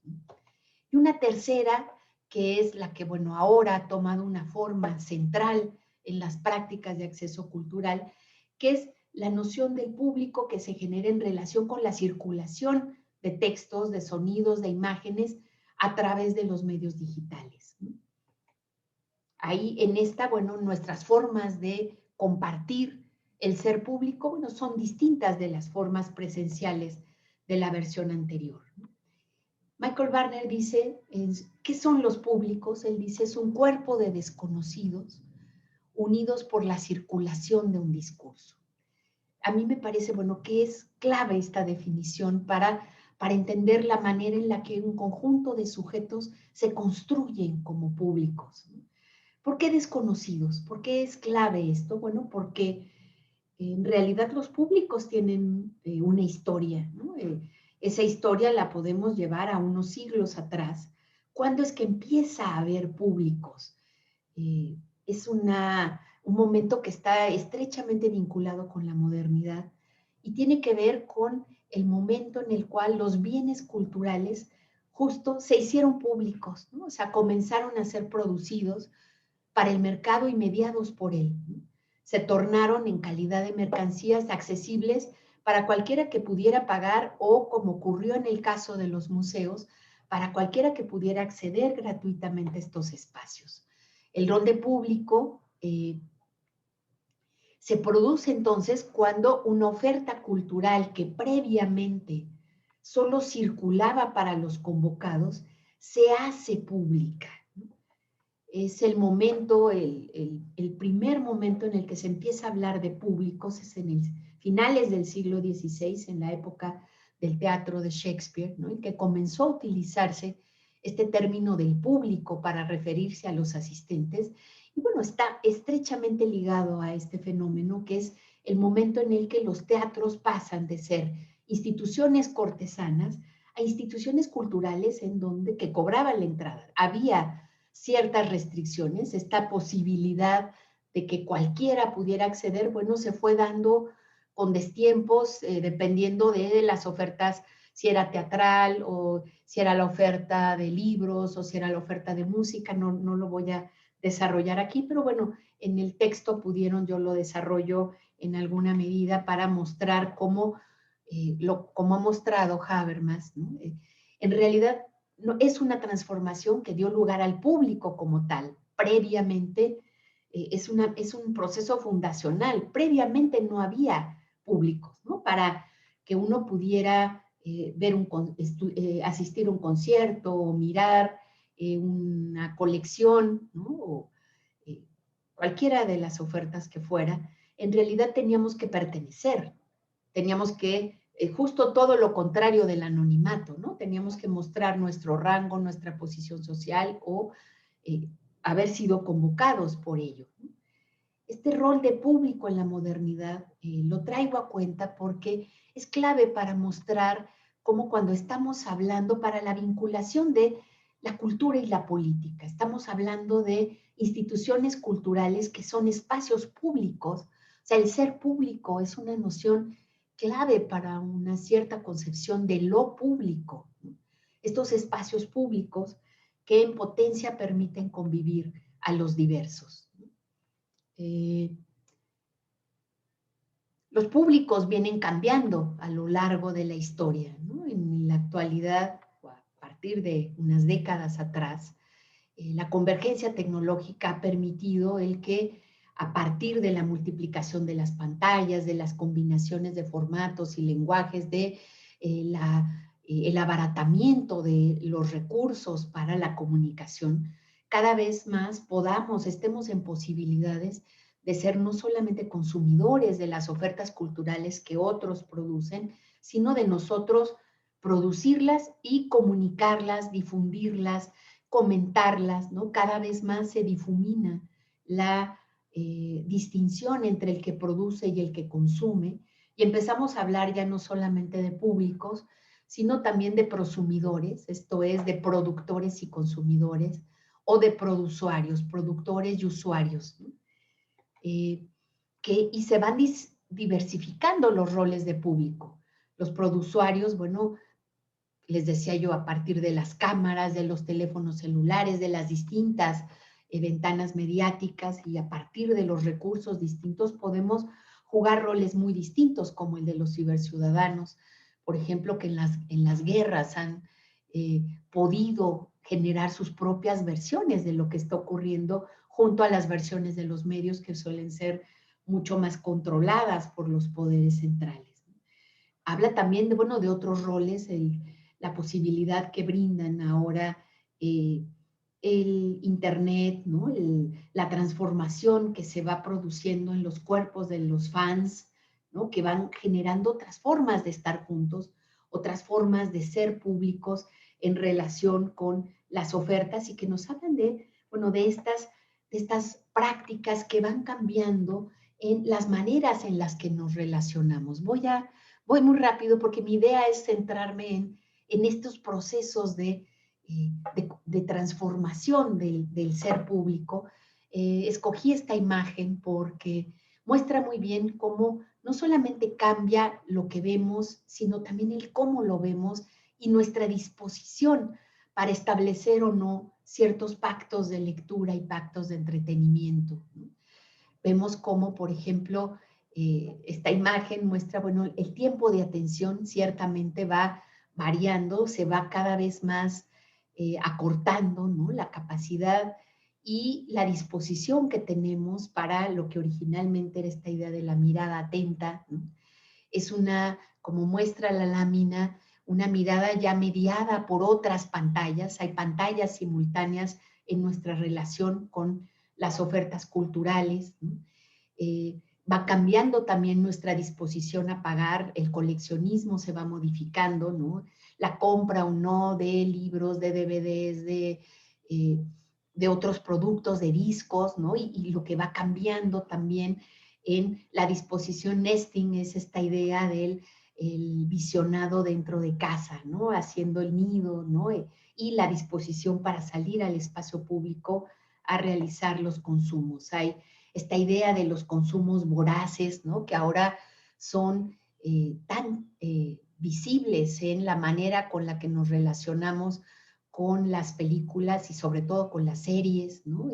Y una tercera, que es la que, bueno, ahora ha tomado una forma central en las prácticas de acceso cultural, que es la noción del público que se genera en relación con la circulación de textos, de sonidos, de imágenes a través de los medios digitales. Ahí en esta, bueno, nuestras formas de compartir el ser público, bueno, son distintas de las formas presenciales de la versión anterior. Michael Barner dice, ¿qué son los públicos? Él dice, es un cuerpo de desconocidos unidos por la circulación de un discurso. A mí me parece, bueno, que es clave esta definición para entender la manera en la que un conjunto de sujetos se construyen como públicos. ¿Por qué desconocidos? ¿Por qué es clave esto? Bueno, porque en realidad los públicos tienen una historia, ¿no? Esa historia la podemos llevar a unos siglos atrás. ¿Cuándo es que empieza a haber públicos? Es un momento que está estrechamente vinculado con la modernidad y tiene que ver con el momento en el cual los bienes culturales justo se hicieron públicos, ¿no? O sea, comenzaron a ser producidos para el mercado y mediados por él, ¿no? Se tornaron en calidad de mercancías accesibles para cualquiera que pudiera pagar o, como ocurrió en el caso de los museos, para cualquiera que pudiera acceder gratuitamente a estos espacios. El rol de público se produce entonces cuando una oferta cultural que previamente solo circulaba para los convocados se hace pública. Es el momento, el primer momento en el que se empieza a hablar de públicos, es en el finales del siglo XVI, en la época del teatro de Shakespeare, ¿no? En que comenzó a utilizarse este término del público para referirse a los asistentes. Y bueno, está estrechamente ligado a este fenómeno, que es el momento en el que los teatros pasan de ser instituciones cortesanas a instituciones culturales en donde que cobraban la entrada. Había ciertas restricciones, esta posibilidad de que cualquiera pudiera acceder, bueno, se fue dando con destiempos, dependiendo de las ofertas, si era teatral o si era la oferta de libros o si era la oferta de música, no lo voy a desarrollar aquí, pero bueno, en el texto pudieron, yo lo desarrollo en alguna medida para mostrar cómo, como ha mostrado Habermas, ¿no? En realidad no, es una transformación que dio lugar al público como tal. Previamente, es un proceso fundacional. Previamente no había públicos, ¿no? Para que uno pudiera asistir a un concierto o mirar una colección, ¿no? O cualquiera de las ofertas que fuera, en realidad teníamos que pertenecer, teníamos que justo todo lo contrario del anonimato, ¿no? Teníamos que mostrar nuestro rango, nuestra posición social o haber sido convocados por ello. Este rol de público en la modernidad lo traigo a cuenta porque es clave para mostrar cómo cuando estamos hablando para la vinculación de la cultura y la política, estamos hablando de instituciones culturales que son espacios públicos, o sea, el ser público es una noción clave para una cierta concepción de lo público. Estos espacios públicos que en potencia permiten convivir a los diversos. Los públicos vienen cambiando a lo largo de la historia, ¿no? En la actualidad, a partir de unas décadas atrás, la convergencia tecnológica ha permitido el que a partir de la multiplicación de las pantallas, de las combinaciones de formatos y lenguajes, de el abaratamiento de los recursos para la comunicación, cada vez más estemos en posibilidades de ser no solamente consumidores de las ofertas culturales que otros producen, sino de nosotros producirlas y comunicarlas, difundirlas, comentarlas, ¿no? Cada vez más se difumina la distinción entre el que produce y el que consume, y empezamos a hablar ya no solamente de públicos, sino también de prosumidores, esto es, de productores y consumidores, o de produsuarios, productores y usuarios, ¿no? Y se van diversificando los roles de público. Los produsuarios, bueno, les decía yo, a partir de las cámaras, de los teléfonos celulares, de las distintas ventanas mediáticas y a partir de los recursos distintos podemos jugar roles muy distintos como el de los ciberciudadanos, por ejemplo, que en las guerras han podido generar sus propias versiones de lo que está ocurriendo junto a las versiones de los medios que suelen ser mucho más controladas por los poderes centrales. Habla también de, bueno, de otros roles, la posibilidad que brindan ahora el Internet, ¿no? La transformación que se va produciendo en los cuerpos de los fans, ¿no? Que van generando otras formas de estar juntos, otras formas de ser públicos en relación con las ofertas y que nos hablan de, bueno, de estas prácticas que van cambiando en las maneras en las que nos relacionamos. Voy muy rápido porque mi idea es centrarme en estos procesos de transformación del ser público. Escogí esta imagen porque muestra muy bien cómo no solamente cambia lo que vemos, sino también el cómo lo vemos y nuestra disposición para establecer o no ciertos pactos de lectura y pactos de entretenimiento, ¿no? Vemos cómo, por ejemplo, esta imagen muestra, bueno, el tiempo de atención ciertamente va variando, se va cada vez más acortando, ¿no? La capacidad y la disposición que tenemos para lo que originalmente era esta idea de la mirada atenta, ¿no? Es una, como muestra la lámina, una mirada ya mediada por otras pantallas. Hay pantallas simultáneas en nuestra relación con las ofertas culturales, ¿no? Va cambiando también nuestra disposición a pagar, el coleccionismo se va modificando, ¿no? La compra o no de libros, de DVDs, de otros productos, de discos, ¿no? Y lo que va cambiando también en la disposición nesting es esta idea del el visionado dentro de casa, ¿no? Haciendo el nido, ¿no? Y la disposición para salir al espacio público a realizar los consumos. Hay esta idea de los consumos voraces, ¿no? Que ahora son tan visibles en la manera con la que nos relacionamos con las películas y sobre todo con las series, ¿no?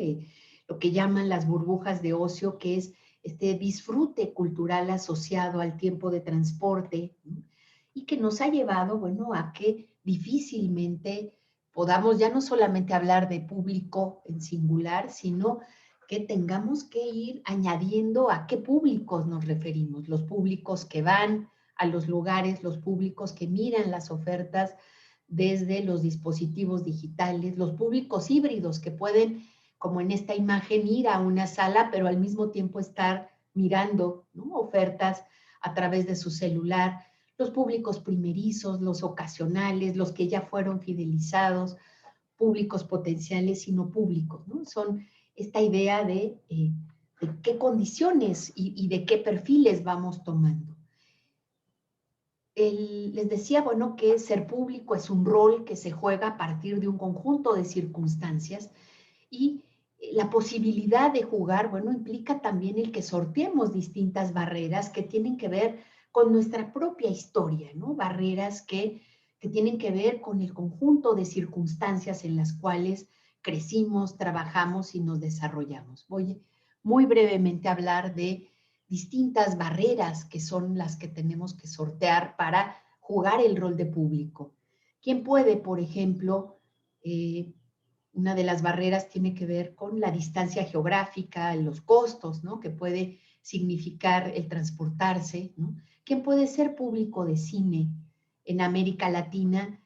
Lo que llaman las burbujas de ocio, que es este disfrute cultural asociado al tiempo de transporte, ¿no? Y que nos ha llevado, bueno, a que difícilmente podamos ya no solamente hablar de público en singular, sino que tengamos que ir añadiendo a qué públicos nos referimos, los públicos que van a los lugares, los públicos que miran las ofertas desde los dispositivos digitales, los públicos híbridos que pueden, como en esta imagen, ir a una sala, pero al mismo tiempo estar mirando, ¿no? Ofertas a través de su celular, los públicos primerizos, los ocasionales, los que ya fueron fidelizados, públicos potenciales y no públicos, ¿no? Son esta idea de qué condiciones y de qué perfiles vamos tomando. Les decía, bueno, que ser público es un rol que se juega a partir de un conjunto de circunstancias y la posibilidad de jugar, bueno, implica también el que sorteemos distintas barreras que tienen que ver con nuestra propia historia, ¿no? Barreras que tienen que ver con el conjunto de circunstancias en las cuales crecimos, trabajamos y nos desarrollamos. Voy muy brevemente a hablar de distintas barreras que son las que tenemos que sortear para jugar el rol de público. ¿Quién puede, por ejemplo, una de las barreras tiene que ver con la distancia geográfica, los costos, ¿no? Que puede significar el transportarse, ¿no? ¿Quién puede ser público de cine en América Latina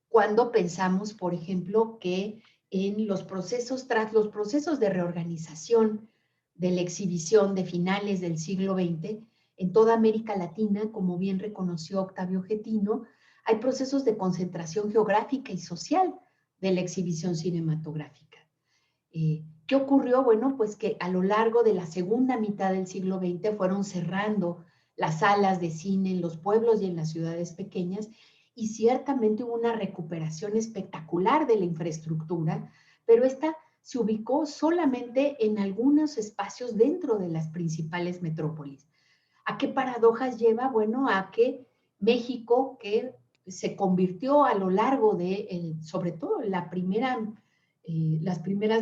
cuando pensamos, por ejemplo, que en los procesos, tras los procesos de reorganización de la exhibición de finales del siglo XX, en toda América Latina, como bien reconoció Octavio Getino, hay procesos de concentración geográfica y social de la exhibición cinematográfica. ¿Qué ocurrió? Bueno, pues que a lo largo de la segunda mitad del siglo XX fueron cerrando las salas de cine en los pueblos y en las ciudades pequeñas y ciertamente hubo una recuperación espectacular de la infraestructura, pero esta se ubicó solamente en algunos espacios dentro de las principales metrópolis. ¿A qué paradojas lleva? Bueno, a que México, que se convirtió a lo largo de, sobre todo las primeras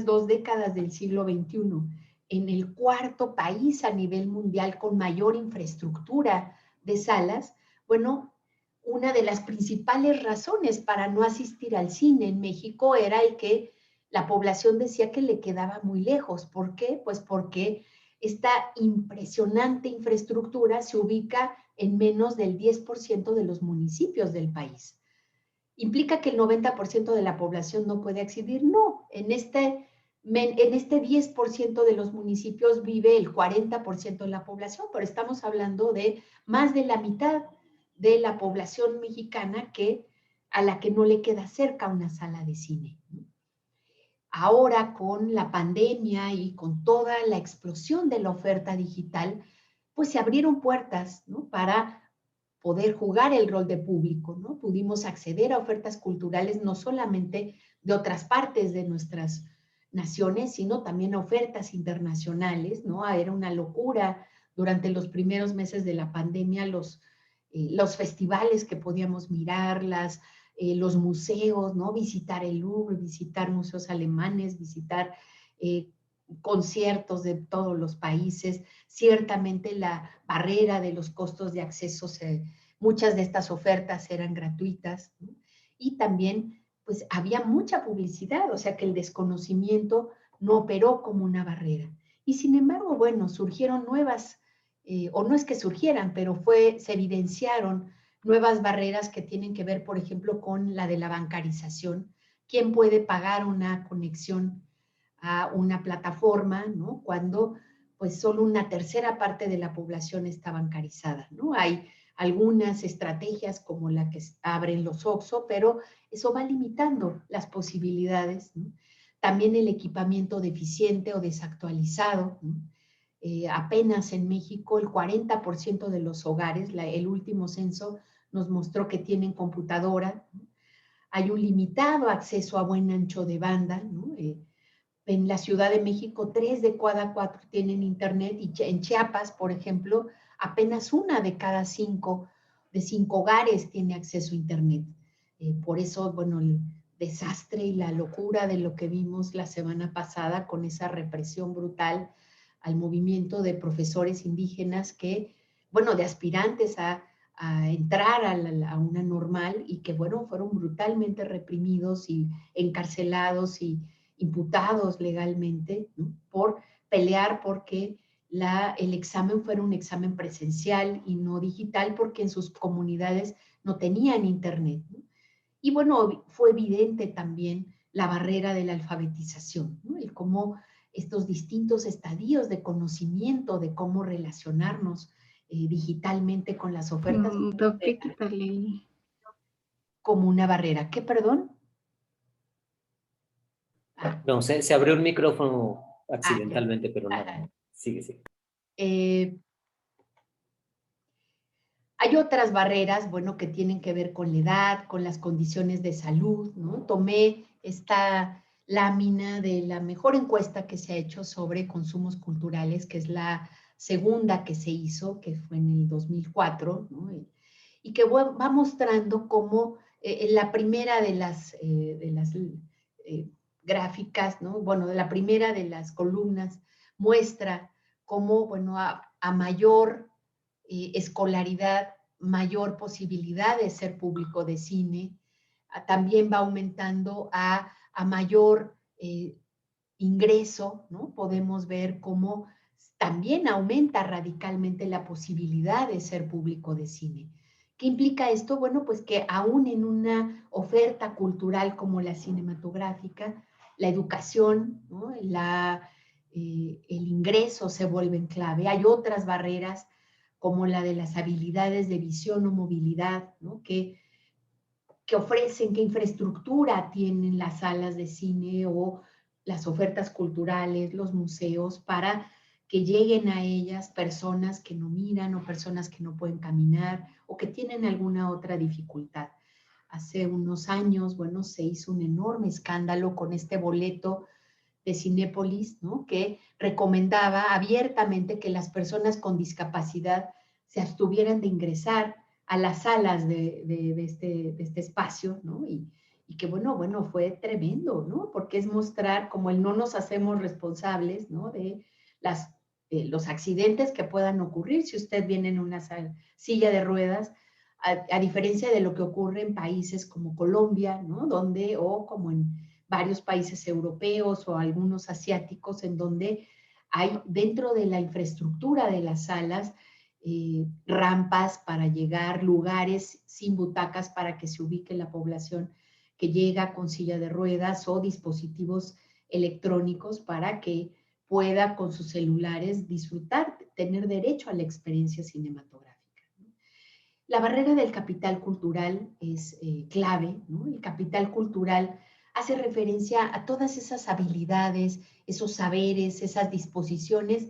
2 décadas del siglo XXI, en el cuarto país a nivel mundial con mayor infraestructura de salas, bueno, una de las principales razones para no asistir al cine en México era el que la población decía que le quedaba muy lejos. ¿Por qué? Pues porque esta impresionante infraestructura se ubica en menos del 10% de los municipios del país. ¿Implica que el 90% de la población no puede acceder? No, en este 10% de los municipios vive el 40% de la población, pero estamos hablando de más de la mitad de la población mexicana a la que no le queda cerca una sala de cine. Ahora con la pandemia y con toda la explosión de la oferta digital, pues se abrieron puertas, ¿no?, para poder jugar el rol de público, ¿no? Pudimos acceder a ofertas culturales no solamente de otras partes de nuestras naciones, sino también a ofertas internacionales, ¿no? Era una locura durante los primeros meses de la pandemia los festivales que podíamos mirar, los museos, ¿no? Visitar el Louvre, visitar museos alemanes, visitar conciertos de todos los países. Ciertamente la barrera de los costos de acceso, muchas de estas ofertas eran gratuitas, ¿no? Y también pues había mucha publicidad, o sea que el desconocimiento no operó como una barrera. Y sin embargo, bueno, surgieron nuevas, o no es que surgieran, pero se evidenciaron nuevas barreras que tienen que ver, por ejemplo, con la de la bancarización. ¿Quién puede pagar una conexión a una plataforma, ¿no?, cuando pues solo una tercera parte de la población está bancarizada, ¿no? Hay algunas estrategias como la que abren los OXXO, pero eso va limitando las posibilidades, ¿no? También el equipamiento deficiente o desactualizado, ¿no? Apenas en México el 40% de los hogares, el último censo nos mostró que tienen computadora, ¿no? Hay un limitado acceso a buen ancho de banda, ¿no? En la Ciudad de México, 3 de cada 4 tienen internet, y en Chiapas, por ejemplo, apenas 1 de cada 5 hogares tiene acceso a internet. Por eso, bueno, el desastre y la locura de lo que vimos la semana pasada con esa represión brutal al movimiento de profesores indígenas bueno, de aspirantes a entrar a una normal, y que, bueno, fueron brutalmente reprimidos y encarcelados y imputados legalmente, ¿no?, por pelear porque el examen fuera un examen presencial y no digital, porque en sus comunidades no tenían internet, ¿no? Y bueno, fue evidente también la barrera de la alfabetización, ¿no?, el cómo estos distintos estadios de conocimiento de cómo relacionarnos digitalmente con las ofertas como una barrera. ¿Qué, perdón? No, se abrió el micrófono Ya. accidentalmente, pero nada, sigue, sigue. Hay otras barreras, bueno, que tienen que ver con la edad, con las condiciones de salud, ¿no? Tomé esta lámina de la mejor encuesta que se ha hecho sobre consumos culturales, que es la segunda que se hizo, que fue en el 2004, ¿no? Y que va mostrando cómo en la primera de las gráficas, ¿no? Bueno, de la primera de las columnas muestra cómo, bueno, a mayor escolaridad, mayor posibilidad de ser público de cine, también va aumentando a mayor ingreso, ¿no? Podemos ver cómo también aumenta radicalmente la posibilidad de ser público de cine. ¿Qué implica esto? Bueno, pues que aún en una oferta cultural como la cinematográfica, la educación, ¿no?, el ingreso se vuelven clave. Hay otras barreras como la de las habilidades de visión o movilidad, ¿no?, que ofrecen, qué infraestructura tienen las salas de cine o las ofertas culturales, los museos, para que lleguen a ellas personas que no miran o personas que no pueden caminar o que tienen alguna otra dificultad. Hace unos años, bueno, se hizo un enorme escándalo con este boleto de Cinépolis, ¿no?, que recomendaba abiertamente que las personas con discapacidad se abstuvieran de ingresar a las salas de este espacio, ¿no? Y que bueno, fue tremendo, ¿no? Porque es mostrar como el no nos hacemos responsables, ¿no? De los accidentes que puedan ocurrir si usted viene en una silla de ruedas, a diferencia de lo que ocurre en países como Colombia, ¿no? Donde, o como en varios países europeos o algunos asiáticos, en donde hay dentro de la infraestructura de las salas rampas para llegar, lugares sin butacas para que se ubique la población que llega con silla de ruedas o dispositivos electrónicos para que pueda con sus celulares disfrutar, tener derecho a la experiencia cinematográfica. La barrera del capital cultural es clave, ¿no? El capital cultural hace referencia a todas esas habilidades, esos saberes, esas disposiciones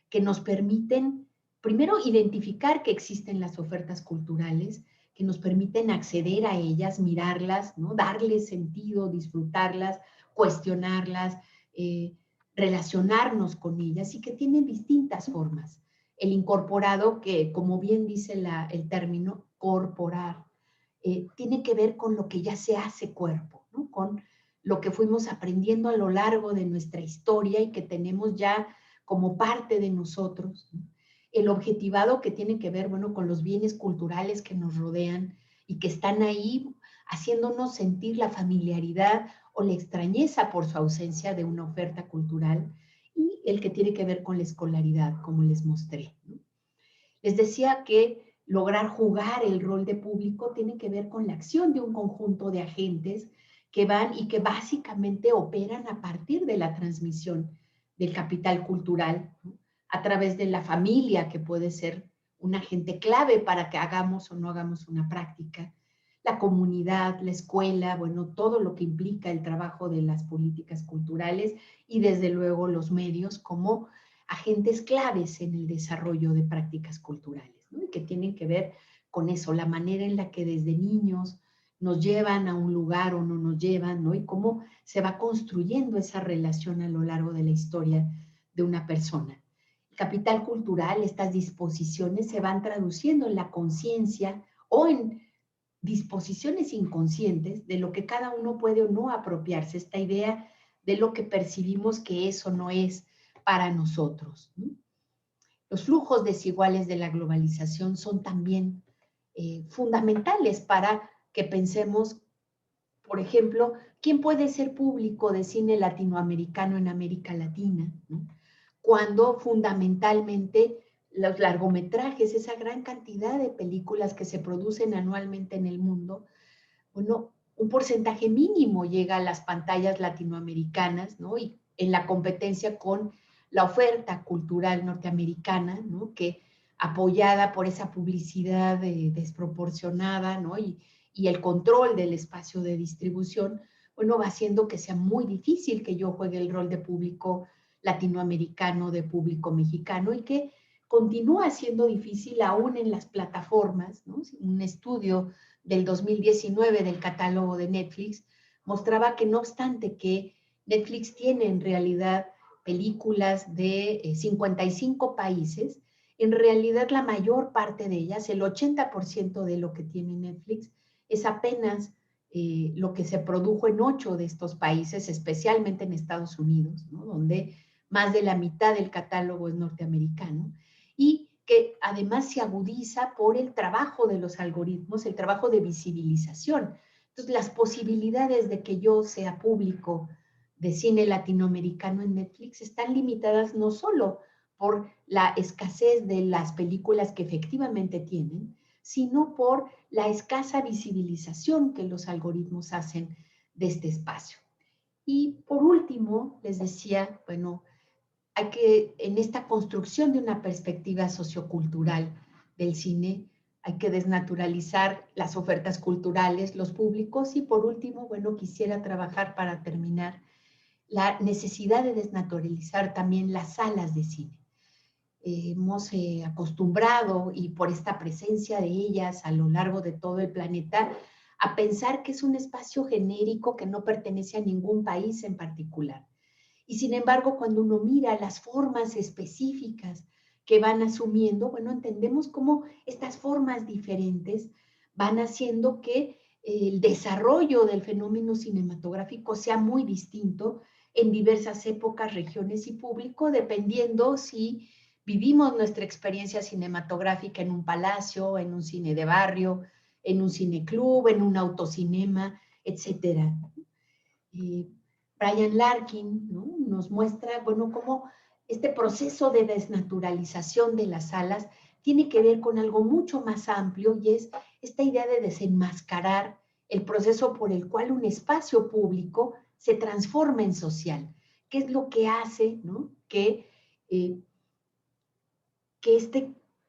que nos permiten, primero, identificar que existen las ofertas culturales, que nos permiten acceder a ellas, mirarlas, ¿no? Darles sentido, disfrutarlas, cuestionarlas, relacionarnos con ellas y que tienen distintas formas. El incorporado, que como bien dice el término, corporar, tiene que ver con lo que ya se hace cuerpo, ¿no? Con lo que fuimos aprendiendo a lo largo de nuestra historia y que tenemos ya como parte de nosotros, ¿no? El objetivado, que tiene que ver, bueno, con los bienes culturales que nos rodean y que están ahí haciéndonos sentir la familiaridad o la extrañeza por su ausencia de una oferta cultural, y el que tiene que ver con la escolaridad, como les mostré, ¿no? Les decía que lograr jugar el rol de público tiene que ver con la acción de un conjunto de agentes que van y que básicamente operan a partir de la transmisión del capital cultural, ¿no? A través de la familia, que puede ser un agente clave para que hagamos o no hagamos una práctica, la comunidad, la escuela, bueno, todo lo que implica el trabajo de las políticas culturales y desde luego los medios como agentes claves en el desarrollo de prácticas culturales, ¿no? Y que tienen que ver con eso, la manera en la que desde niños nos llevan a un lugar o no nos llevan, ¿no? Y cómo se va construyendo esa relación a lo largo de la historia de una persona. El capital cultural, estas disposiciones se van traduciendo en la conciencia o en disposiciones inconscientes de lo que cada uno puede o no apropiarse, esta idea de lo que percibimos que eso no es para nosotros, ¿no? Los flujos desiguales de la globalización son también fundamentales para que pensemos, por ejemplo, quién puede ser público de cine latinoamericano en América Latina, ¿no? Cuando fundamentalmente los largometrajes, esa gran cantidad de películas que se producen anualmente en el mundo, bueno, un porcentaje mínimo llega a las pantallas latinoamericanas, ¿no? Y en la competencia con la oferta cultural norteamericana, ¿no? Que apoyada por esa publicidad desproporcionada, ¿no? Y el control del espacio de distribución, bueno, va haciendo que sea muy difícil que yo juegue el rol de público latinoamericano, de público mexicano, y que continúa siendo difícil aún en las plataformas, ¿no? Un estudio del 2019 del catálogo de Netflix mostraba que no obstante que Netflix tiene en realidad películas de 55 países, en realidad la mayor parte de ellas, el 80% de lo que tiene Netflix, es apenas lo que se produjo en 8 de estos países, especialmente en Estados Unidos, ¿no? Donde más de la mitad del catálogo es norteamericano, y que además se agudiza por el trabajo de los algoritmos, el trabajo de visibilización. Entonces, las posibilidades de que yo sea público de cine latinoamericano en Netflix están limitadas no solo por la escasez de las películas que efectivamente tienen, sino por la escasa visibilización que los algoritmos hacen de este espacio. Y por último, les decía, bueno, hay que, en esta construcción de una perspectiva sociocultural del cine, hay que desnaturalizar las ofertas culturales, los públicos, y por último, bueno, quisiera trabajar para terminar la necesidad de desnaturalizar también las salas de cine. Hemos acostumbrado, y por esta presencia de ellas a lo largo de todo el planeta, a pensar que es un espacio genérico que no pertenece a ningún país en particular. Y sin embargo, cuando uno mira las formas específicas que van asumiendo, bueno, entendemos cómo estas formas diferentes van haciendo que el desarrollo del fenómeno cinematográfico sea muy distinto en diversas épocas, regiones y público, dependiendo si vivimos nuestra experiencia cinematográfica en un palacio, en un cine de barrio, en un cineclub, en un autocinema, etcétera. Brian Larkin, ¿no?, nos muestra, bueno, cómo este proceso de desnaturalización de las salas tiene que ver con algo mucho más amplio, y es esta idea de desenmascarar el proceso por el cual un espacio público se transforma en social. ¿Qué es lo que hace, ¿no?, que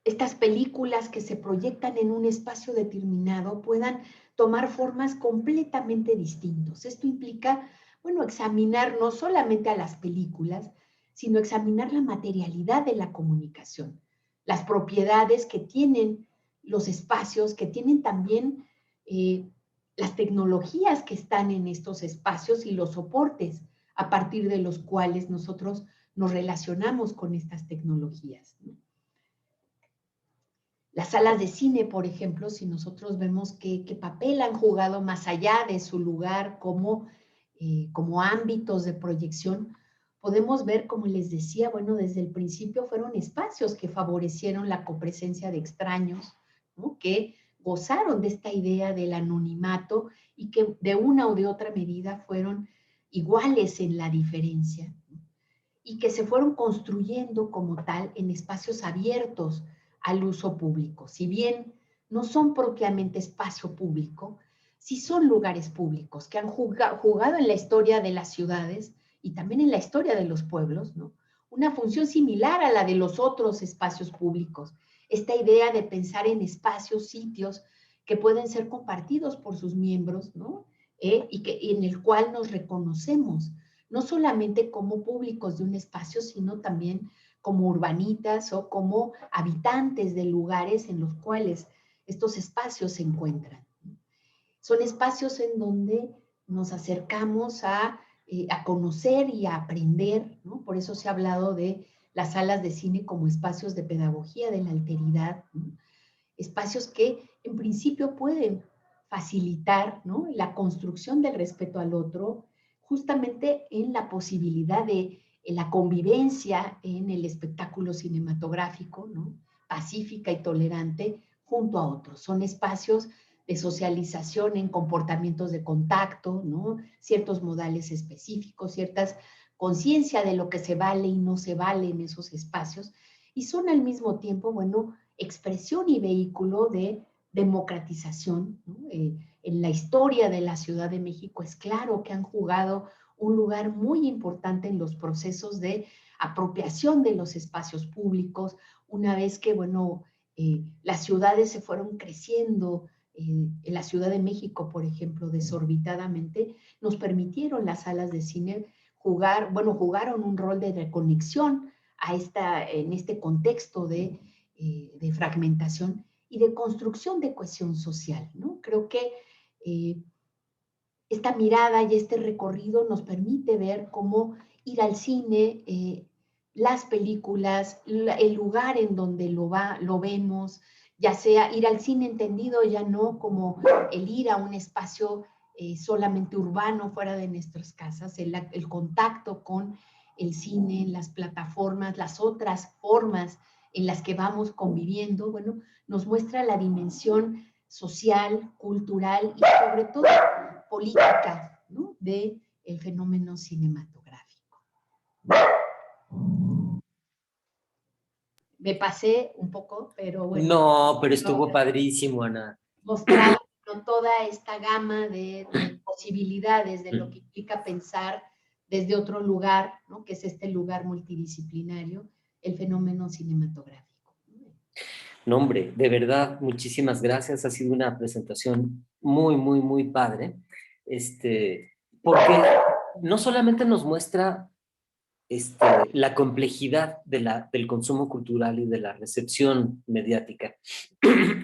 estas películas que se proyectan en un espacio determinado puedan tomar formas completamente distintas? Esto implica, bueno, examinar no solamente a las películas, sino examinar la materialidad de la comunicación, las propiedades que tienen los espacios, que tienen también las tecnologías que están en estos espacios y los soportes a partir de los cuales nosotros nos relacionamos con estas tecnologías, ¿no? Las salas de cine, por ejemplo, si nosotros vemos qué papel han jugado más allá de su lugar como ámbitos de proyección, podemos ver, como les decía, bueno, desde el principio fueron espacios que favorecieron la copresencia de extraños, ¿no?, que gozaron de esta idea del anonimato y que de una o de otra medida fueron iguales en la diferencia, ¿no?, y que se fueron construyendo como tal en espacios abiertos al uso público. Si bien no son propiamente espacio público, sí son lugares públicos que han jugado en la historia de las ciudades y también en la historia de los pueblos, ¿no?, una función similar a la de los otros espacios públicos. Esta idea de pensar en espacios, sitios que pueden ser compartidos por sus miembros, ¿no?, y en el cual nos reconocemos, no solamente como públicos de un espacio, sino también como urbanitas o como habitantes de lugares en los cuales estos espacios se encuentran. Son espacios en donde nos acercamos a conocer y a aprender, ¿no? Por eso se ha hablado de las salas de cine como espacios de pedagogía de la alteridad, ¿no?, espacios que en principio pueden facilitar, ¿no?, la construcción del respeto al otro, justamente en la posibilidad de la convivencia en el espectáculo cinematográfico, ¿no?, pacífica y tolerante junto a otros. Son espacios de socialización en comportamientos de contacto, ¿no?, ciertos modales específicos, ciertas conciencia de lo que se vale y no se vale en esos espacios, y son al mismo tiempo, bueno, expresión y vehículo de democratización, ¿no? En la historia de la Ciudad de México es claro que han jugado un lugar muy importante en los procesos de apropiación de los espacios públicos, una vez que, bueno, las ciudades se fueron creciendo, en la Ciudad de México, por ejemplo, desorbitadamente, nos permitieron las salas de cine jugaron un rol de reconexión en este contexto de fragmentación y de construcción de cohesión social, ¿no? Creo que esta mirada y este recorrido nos permite ver cómo ir al cine, las películas, el lugar en donde lo vemos, ya sea ir al cine entendido ya no como el ir a un espacio solamente urbano fuera de nuestras casas, el contacto con el cine, las plataformas, las otras formas en las que vamos conviviendo, bueno, nos muestra la dimensión social, cultural y sobre todo política, ¿no?, del fenómeno cinematográfico. Me pasé un poco, pero bueno. No, pero estuvo padrísimo, Ana. Mostrar toda esta gama de posibilidades de lo que implica pensar desde otro lugar, ¿no?, que es este lugar multidisciplinario, el fenómeno cinematográfico. No, hombre, de verdad, muchísimas gracias. Ha sido una presentación muy, muy, muy padre. Porque no solamente nos muestra la complejidad del consumo cultural y de la recepción mediática,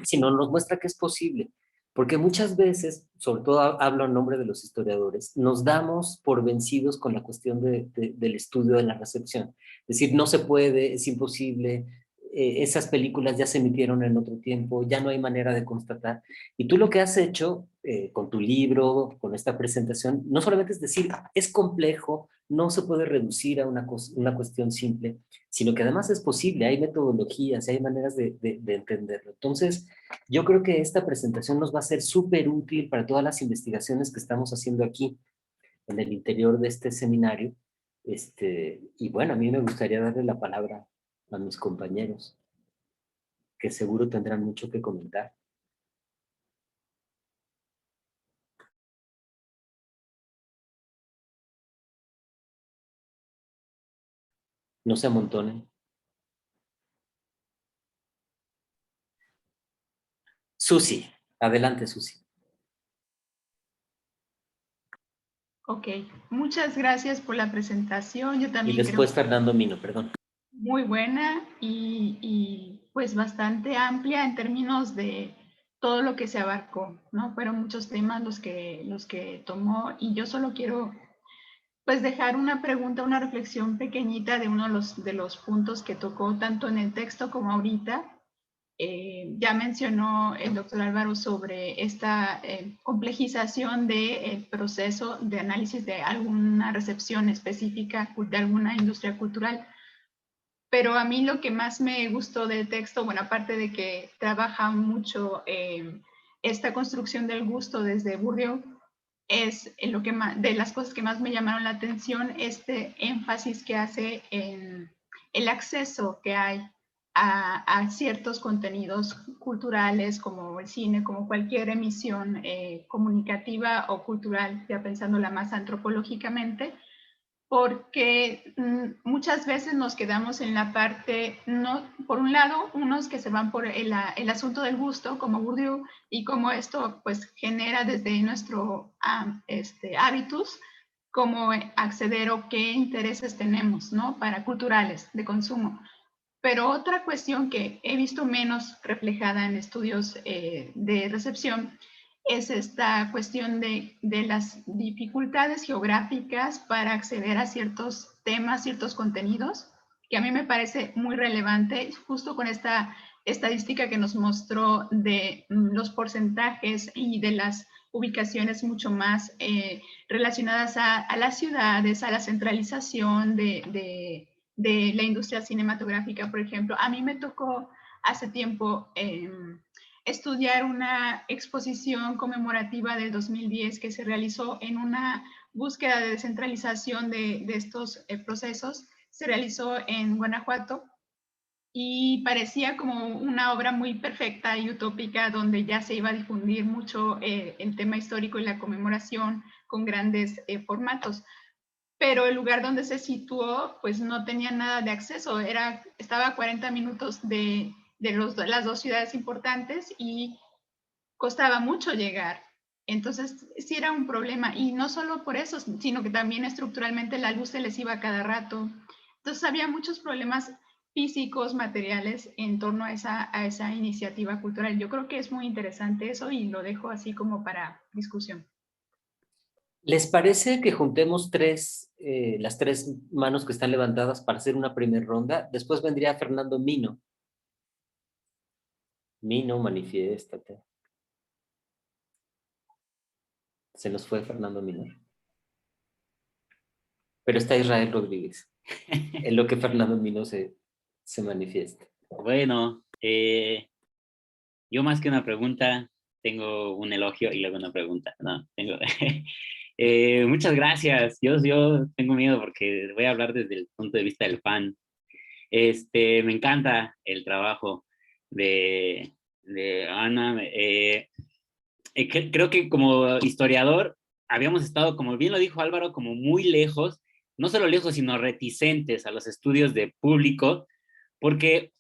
sino nos muestra que es posible. Porque muchas veces, sobre todo hablo en nombre de los historiadores, nos damos por vencidos con la cuestión del estudio de la recepción. Es decir, no se puede, es imposible, esas películas ya se emitieron en otro tiempo, ya no hay manera de constatar. Y tú lo que has hecho con tu libro, con esta presentación, no solamente es decir, es complejo, no se puede reducir a una cuestión simple, sino que además es posible, hay metodologías, hay maneras de entenderlo. Entonces, yo creo que esta presentación nos va a ser súper útil para todas las investigaciones que estamos haciendo aquí, en el interior de este seminario. Y bueno, a mí me gustaría darle la palabra a mis compañeros, que seguro tendrán mucho que comentar. No se amontonen. Susi, adelante Susi. Ok, muchas gracias por la presentación. Yo Y también después creo Fernando Mino, perdón. muy buena y pues bastante amplia en términos de todo lo que se abarcó, ¿no? Fueron muchos temas los que tomó y yo solo quiero pues dejar una pregunta, una reflexión pequeñita de uno de los puntos que tocó tanto en el texto como ahorita. Ya mencionó el doctor Álvaro sobre esta complejización del proceso de análisis de alguna recepción específica de alguna industria cultural. Pero a mí lo que más me gustó del texto, bueno, aparte de que trabaja mucho esta construcción del gusto desde Bourdieu, es lo que más, de las cosas que más me llamaron la atención, este énfasis que hace en el acceso que hay a ciertos contenidos culturales como el cine, como cualquier emisión comunicativa o cultural, ya pensándola más antropológicamente, porque muchas veces nos quedamos en la parte, no, por un lado, unos que se van por el asunto del gusto, como Bourdieu, y como esto pues genera desde nuestro hábitus, como acceder o qué intereses tenemos, ¿no? Para culturales de consumo. Pero otra cuestión que he visto menos reflejada en estudios de recepción es esta cuestión de las dificultades geográficas para acceder a ciertos temas, ciertos contenidos, que a mí me parece muy relevante, justo con esta estadística que nos mostró de los porcentajes y de las ubicaciones mucho más relacionadas a las ciudades, a la centralización de la industria cinematográfica, por ejemplo. A mí me tocó hace tiempo estudiar una exposición conmemorativa del 2010 que se realizó en una búsqueda de descentralización de estos procesos. Se realizó en Guanajuato y parecía como una obra muy perfecta y utópica donde ya se iba a difundir mucho el tema histórico y la conmemoración con grandes formatos, pero el lugar donde se situó pues no tenía nada de acceso, estaba a 40 minutos de las dos ciudades importantes y costaba mucho llegar. Entonces sí era un problema, y no solo por eso, sino que también estructuralmente la luz se les iba cada rato. Entonces había muchos problemas físicos, materiales en torno a esa iniciativa cultural. Yo creo que es muy interesante eso y lo dejo así como para discusión. ¿Les parece que juntemos las tres manos que están levantadas para hacer una primera ronda? Después vendría Fernando Mino. Mino, manifiéstate. Se nos fue Fernando Mino. Pero está Israel Rodríguez, en lo que Fernando Mino se manifiesta. Bueno, yo más que una pregunta, tengo un elogio y luego una pregunta, ¿no? Muchas gracias. Yo tengo miedo porque voy a hablar desde el punto de vista del fan. Me encanta el trabajo de Ana. Creo que como historiador habíamos estado, como bien lo dijo Álvaro, como muy lejos, no solo lejos, sino reticentes a los estudios de público, porque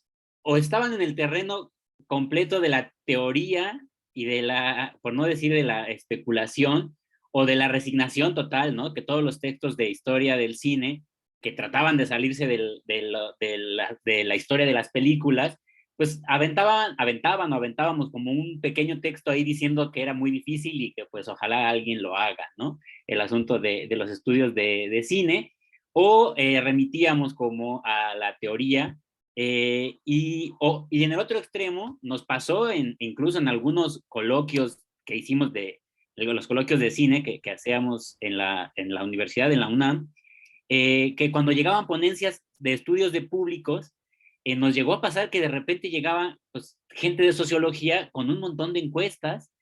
o estaban en el terreno completo de la teoría y de la, por no decir de la especulación, o de la resignación total, ¿no? Que todos los textos de historia del cine que trataban de salirse de la historia de las películas, pues aventábamos como un pequeño texto ahí diciendo que era muy difícil y que pues ojalá alguien lo haga, ¿no? El asunto de los estudios de cine, o remitíamos como a la teoría Y en el otro extremo nos pasó incluso en algunos coloquios que hicimos los coloquios de cine que hacíamos en la universidad, en la UNAM, que cuando llegaban ponencias de estudios de públicos, nos llegó a pasar que de repente llegaba pues, gente de sociología con un montón de encuestas.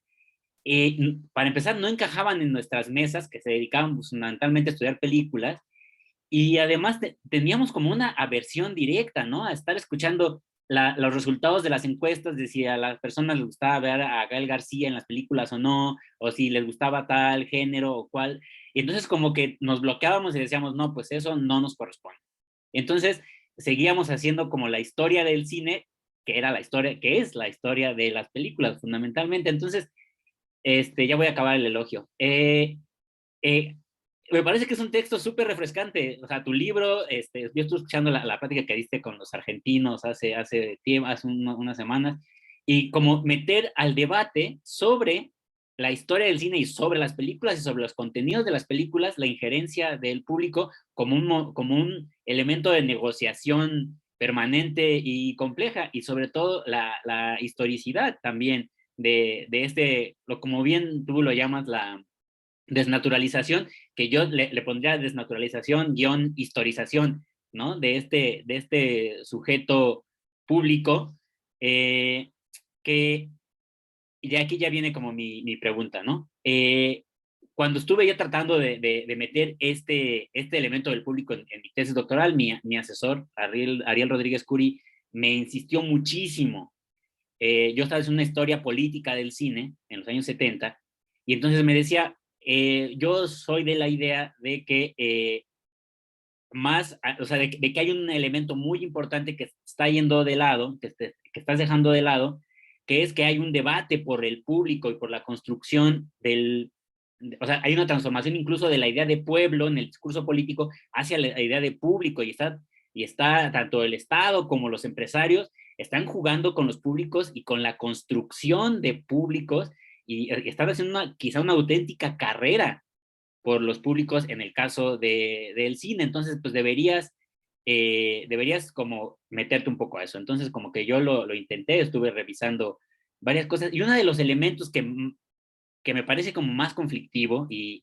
Para empezar, no encajaban en nuestras mesas, que se dedicaban pues, fundamentalmente a estudiar películas, y además teníamos como una aversión directa, ¿no? A estar escuchando los resultados de las encuestas, de si a las personas les gustaba ver a Gael García en las películas o no, o si les gustaba tal género o cual. Y entonces como que nos bloqueábamos y decíamos, no, pues eso no nos corresponde. Entonces seguíamos haciendo como la historia del cine, que era la historia, que es la historia de las películas fundamentalmente. Entonces, ya voy a acabar el elogio. Eh, Me parece que es un texto súper refrescante. O sea, tu libro, yo estuve escuchando la plática que diste con los argentinos hace tiempo, unas semanas, y como meter al debate sobre la historia del cine y sobre las películas y sobre los contenidos de las películas, la injerencia del público como un elemento de negociación permanente y compleja, y sobre todo la historicidad también como bien tú lo llamas, la desnaturalización, que yo le pondría desnaturalización guión historización, ¿no? De este sujeto público, que y aquí ya viene como mi pregunta, ¿no? Cuando estuve ya tratando de meter este elemento del público en mi tesis doctoral, mi asesor, Ariel Rodríguez Curi, me insistió muchísimo. Yo estaba haciendo una historia política del cine en los años 70, y entonces me decía, yo soy de la idea de que o sea, de que hay un elemento muy importante que está yendo de lado, que estás dejando de lado, que es que hay un debate por el público y por la construcción o sea, hay una transformación incluso de la idea de pueblo en el discurso político hacia la idea de público, y está tanto el Estado como los empresarios están jugando con los públicos y con la construcción de públicos, y están haciendo quizá una auténtica carrera por los públicos en el caso del cine. Entonces, pues deberías como meterte un poco a eso. Entonces, como que yo lo intenté, estuve revisando varias cosas, y uno de los elementos que me parece como más conflictivo y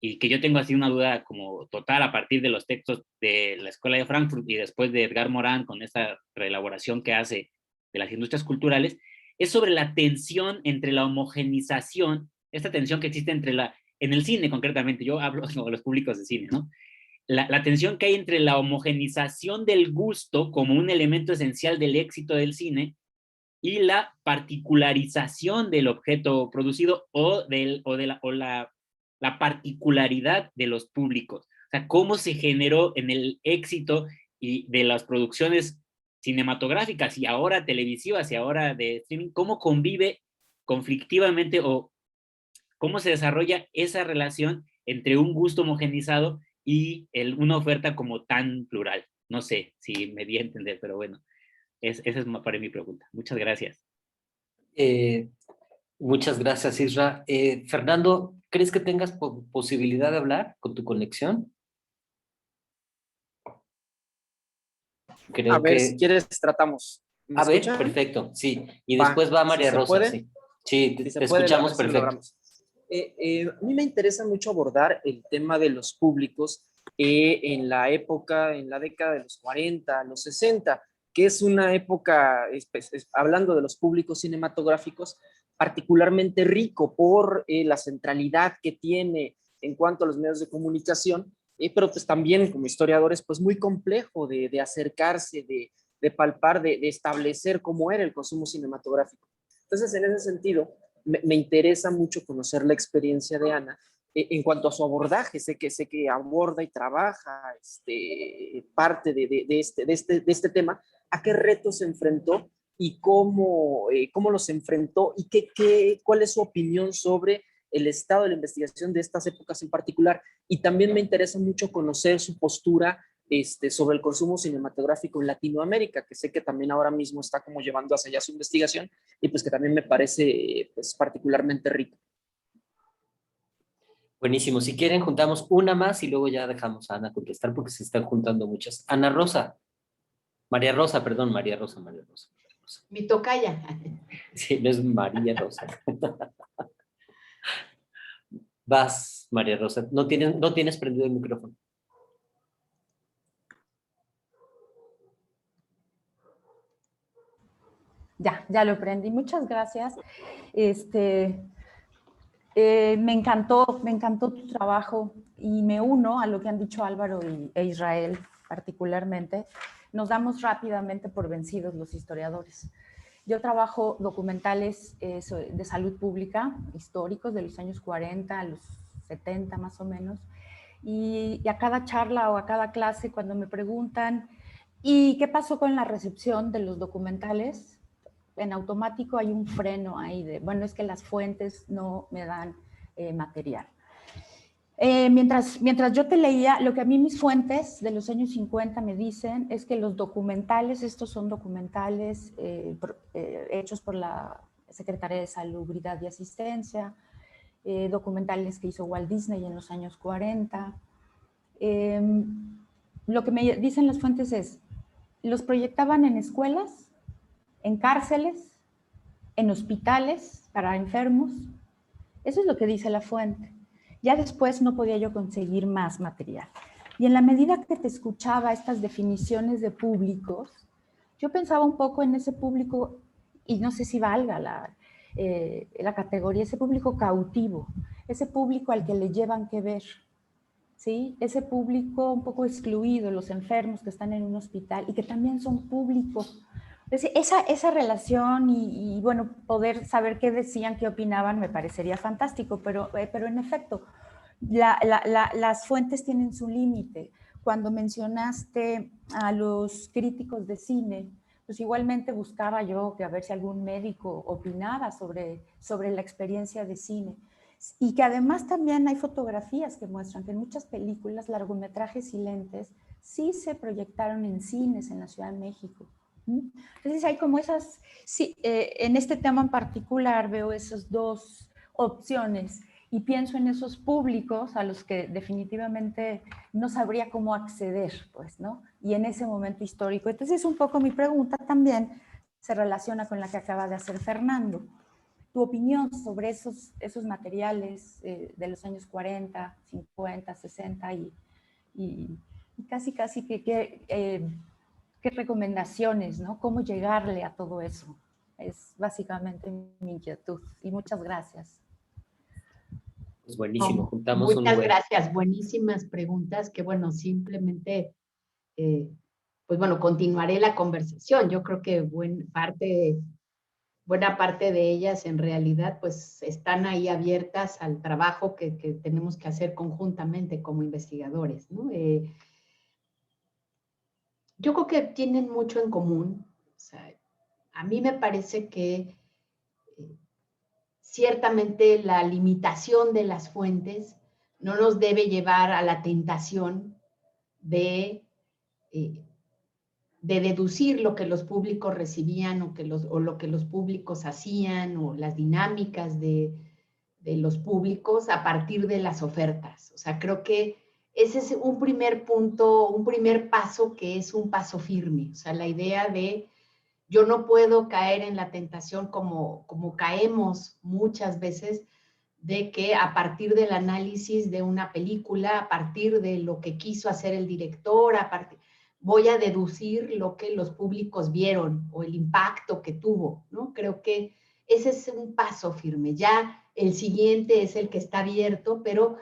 que yo tengo así una duda como total a partir de los textos de la Escuela de Frankfurt y después de Edgar Morin con esa reelaboración que hace de las industrias culturales, es sobre la tensión entre la homogenización, esta tensión que existe en el cine concretamente, yo hablo con los públicos de cine, ¿no? La tensión que hay entre la homogenización del gusto como un elemento esencial del éxito del cine y la particularización del objeto producido la particularidad de los públicos. O sea, cómo se generó en el éxito y de las producciones cinematográficas y ahora televisivas y ahora de streaming, cómo convive conflictivamente o cómo se desarrolla esa relación entre un gusto homogenizado y una oferta como tan plural. No sé si me di a entender, pero bueno, esa es para mi pregunta. Muchas gracias. Eh, Muchas gracias, Isra. Fernando, ¿crees que tengas posibilidad de hablar con tu conexión? A Creo ver, si que... quieres, tratamos. ¿Me A ver, escuchan? perfecto, sí. Y Va, después va si María se Rosa, puede, sí. Sí, si se te puede, a escuchamos ver si lo perfecto. logramos. A mí me interesa mucho abordar el tema de los públicos en la época, en la década de los 40, los 60, que es una época, hablando de los públicos cinematográficos, particularmente rico por la centralidad que tiene en cuanto a los medios de comunicación, pero pues también como historiadores, pues muy complejo de acercarse, de palpar, de establecer cómo era el consumo cinematográfico. Entonces, en ese sentido, me interesa mucho conocer la experiencia de Ana en cuanto a su abordaje. Sé que aborda y trabaja parte de este tema. ¿A qué retos se enfrentó y cómo los enfrentó y cuál es su opinión sobre el estado de la investigación de estas épocas en particular? Y también me interesa mucho conocer su postura sobre el consumo cinematográfico en Latinoamérica, que sé que también ahora mismo está como llevando hacia allá su investigación y pues que también me parece pues particularmente rico. Buenísimo. Si quieren, juntamos una más y luego ya dejamos a Ana contestar porque se están juntando muchas. Ana Rosa. María Rosa, perdón, María Rosa, María Rosa. María Rosa. Mi tocaya. Sí, no es María Rosa. Vas, María Rosa. No tienes prendido el micrófono. Ya lo prendí. Muchas gracias. Me encantó tu trabajo y me uno a lo que han dicho Álvaro e Israel particularmente. Nos damos rápidamente por vencidos los historiadores. Yo trabajo documentales de salud pública, históricos, de los años 40 a los 70 más o menos, y a cada charla o a cada clase cuando me preguntan, ¿y qué pasó con la recepción de los documentales? En automático hay un freno ahí de, bueno, es que las fuentes no me dan material. Mientras yo te leía, lo que a mí mis fuentes de los años 50 me dicen es que los documentales, estos son documentales hechos por la Secretaría de Salubridad y Asistencia, documentales que hizo Walt Disney en los años 40. Lo que me dicen las fuentes es, los proyectaban en escuelas, en cárceles, en hospitales para enfermos. Eso es lo que dice la fuente. Ya después no podía yo conseguir más material. Y en la medida que te escuchaba estas definiciones de públicos, yo pensaba un poco en ese público, y no sé si valga la categoría, ese público cautivo, ese público al que le llevan que ver, ¿sí? Ese público un poco excluido, los enfermos que están en un hospital y que también son públicos. Esa relación y bueno, poder saber qué decían, qué opinaban, me parecería fantástico, pero en efecto, las fuentes tienen su límite. Cuando mencionaste a los críticos de cine, pues igualmente buscaba yo que a ver si algún médico opinaba sobre la experiencia de cine. Y que además también hay fotografías que muestran que en muchas películas, largometrajes silentes, sí se proyectaron en cines en la Ciudad de México. Entonces hay como esas, sí, en este tema en particular veo esas dos opciones y pienso en esos públicos a los que definitivamente no sabría cómo acceder, pues, ¿no? Y en ese momento histórico. Entonces un poco mi pregunta también se relaciona con la que acaba de hacer Fernando. Tu opinión sobre esos materiales de los años 40, 50, 60 y casi que ¿qué recomendaciones, no? ¿Cómo llegarle a todo eso? Es básicamente mi inquietud. Y muchas gracias. Pues buenísimo, juntamos un Muchas buen... gracias, buenísimas preguntas que bueno, simplemente, pues bueno, continuaré la conversación. Yo creo que buena parte de ellas en realidad pues están ahí abiertas al trabajo que tenemos que hacer conjuntamente como investigadores, ¿no? Yo creo que tienen mucho en común. O sea, a mí me parece que ciertamente la limitación de las fuentes no nos debe llevar a la tentación de deducir lo que los públicos recibían o lo que los públicos hacían o las dinámicas de los públicos a partir de las ofertas. O sea, creo que ese es un primer punto, un primer paso que es un paso firme. O sea, la idea de yo no puedo caer en la tentación como caemos muchas veces de que a partir del análisis de una película, a partir de lo que quiso hacer el director, voy a deducir lo que los públicos vieron o el impacto que tuvo, ¿no? Creo que ese es un paso firme. Ya el siguiente es el que está abierto, pero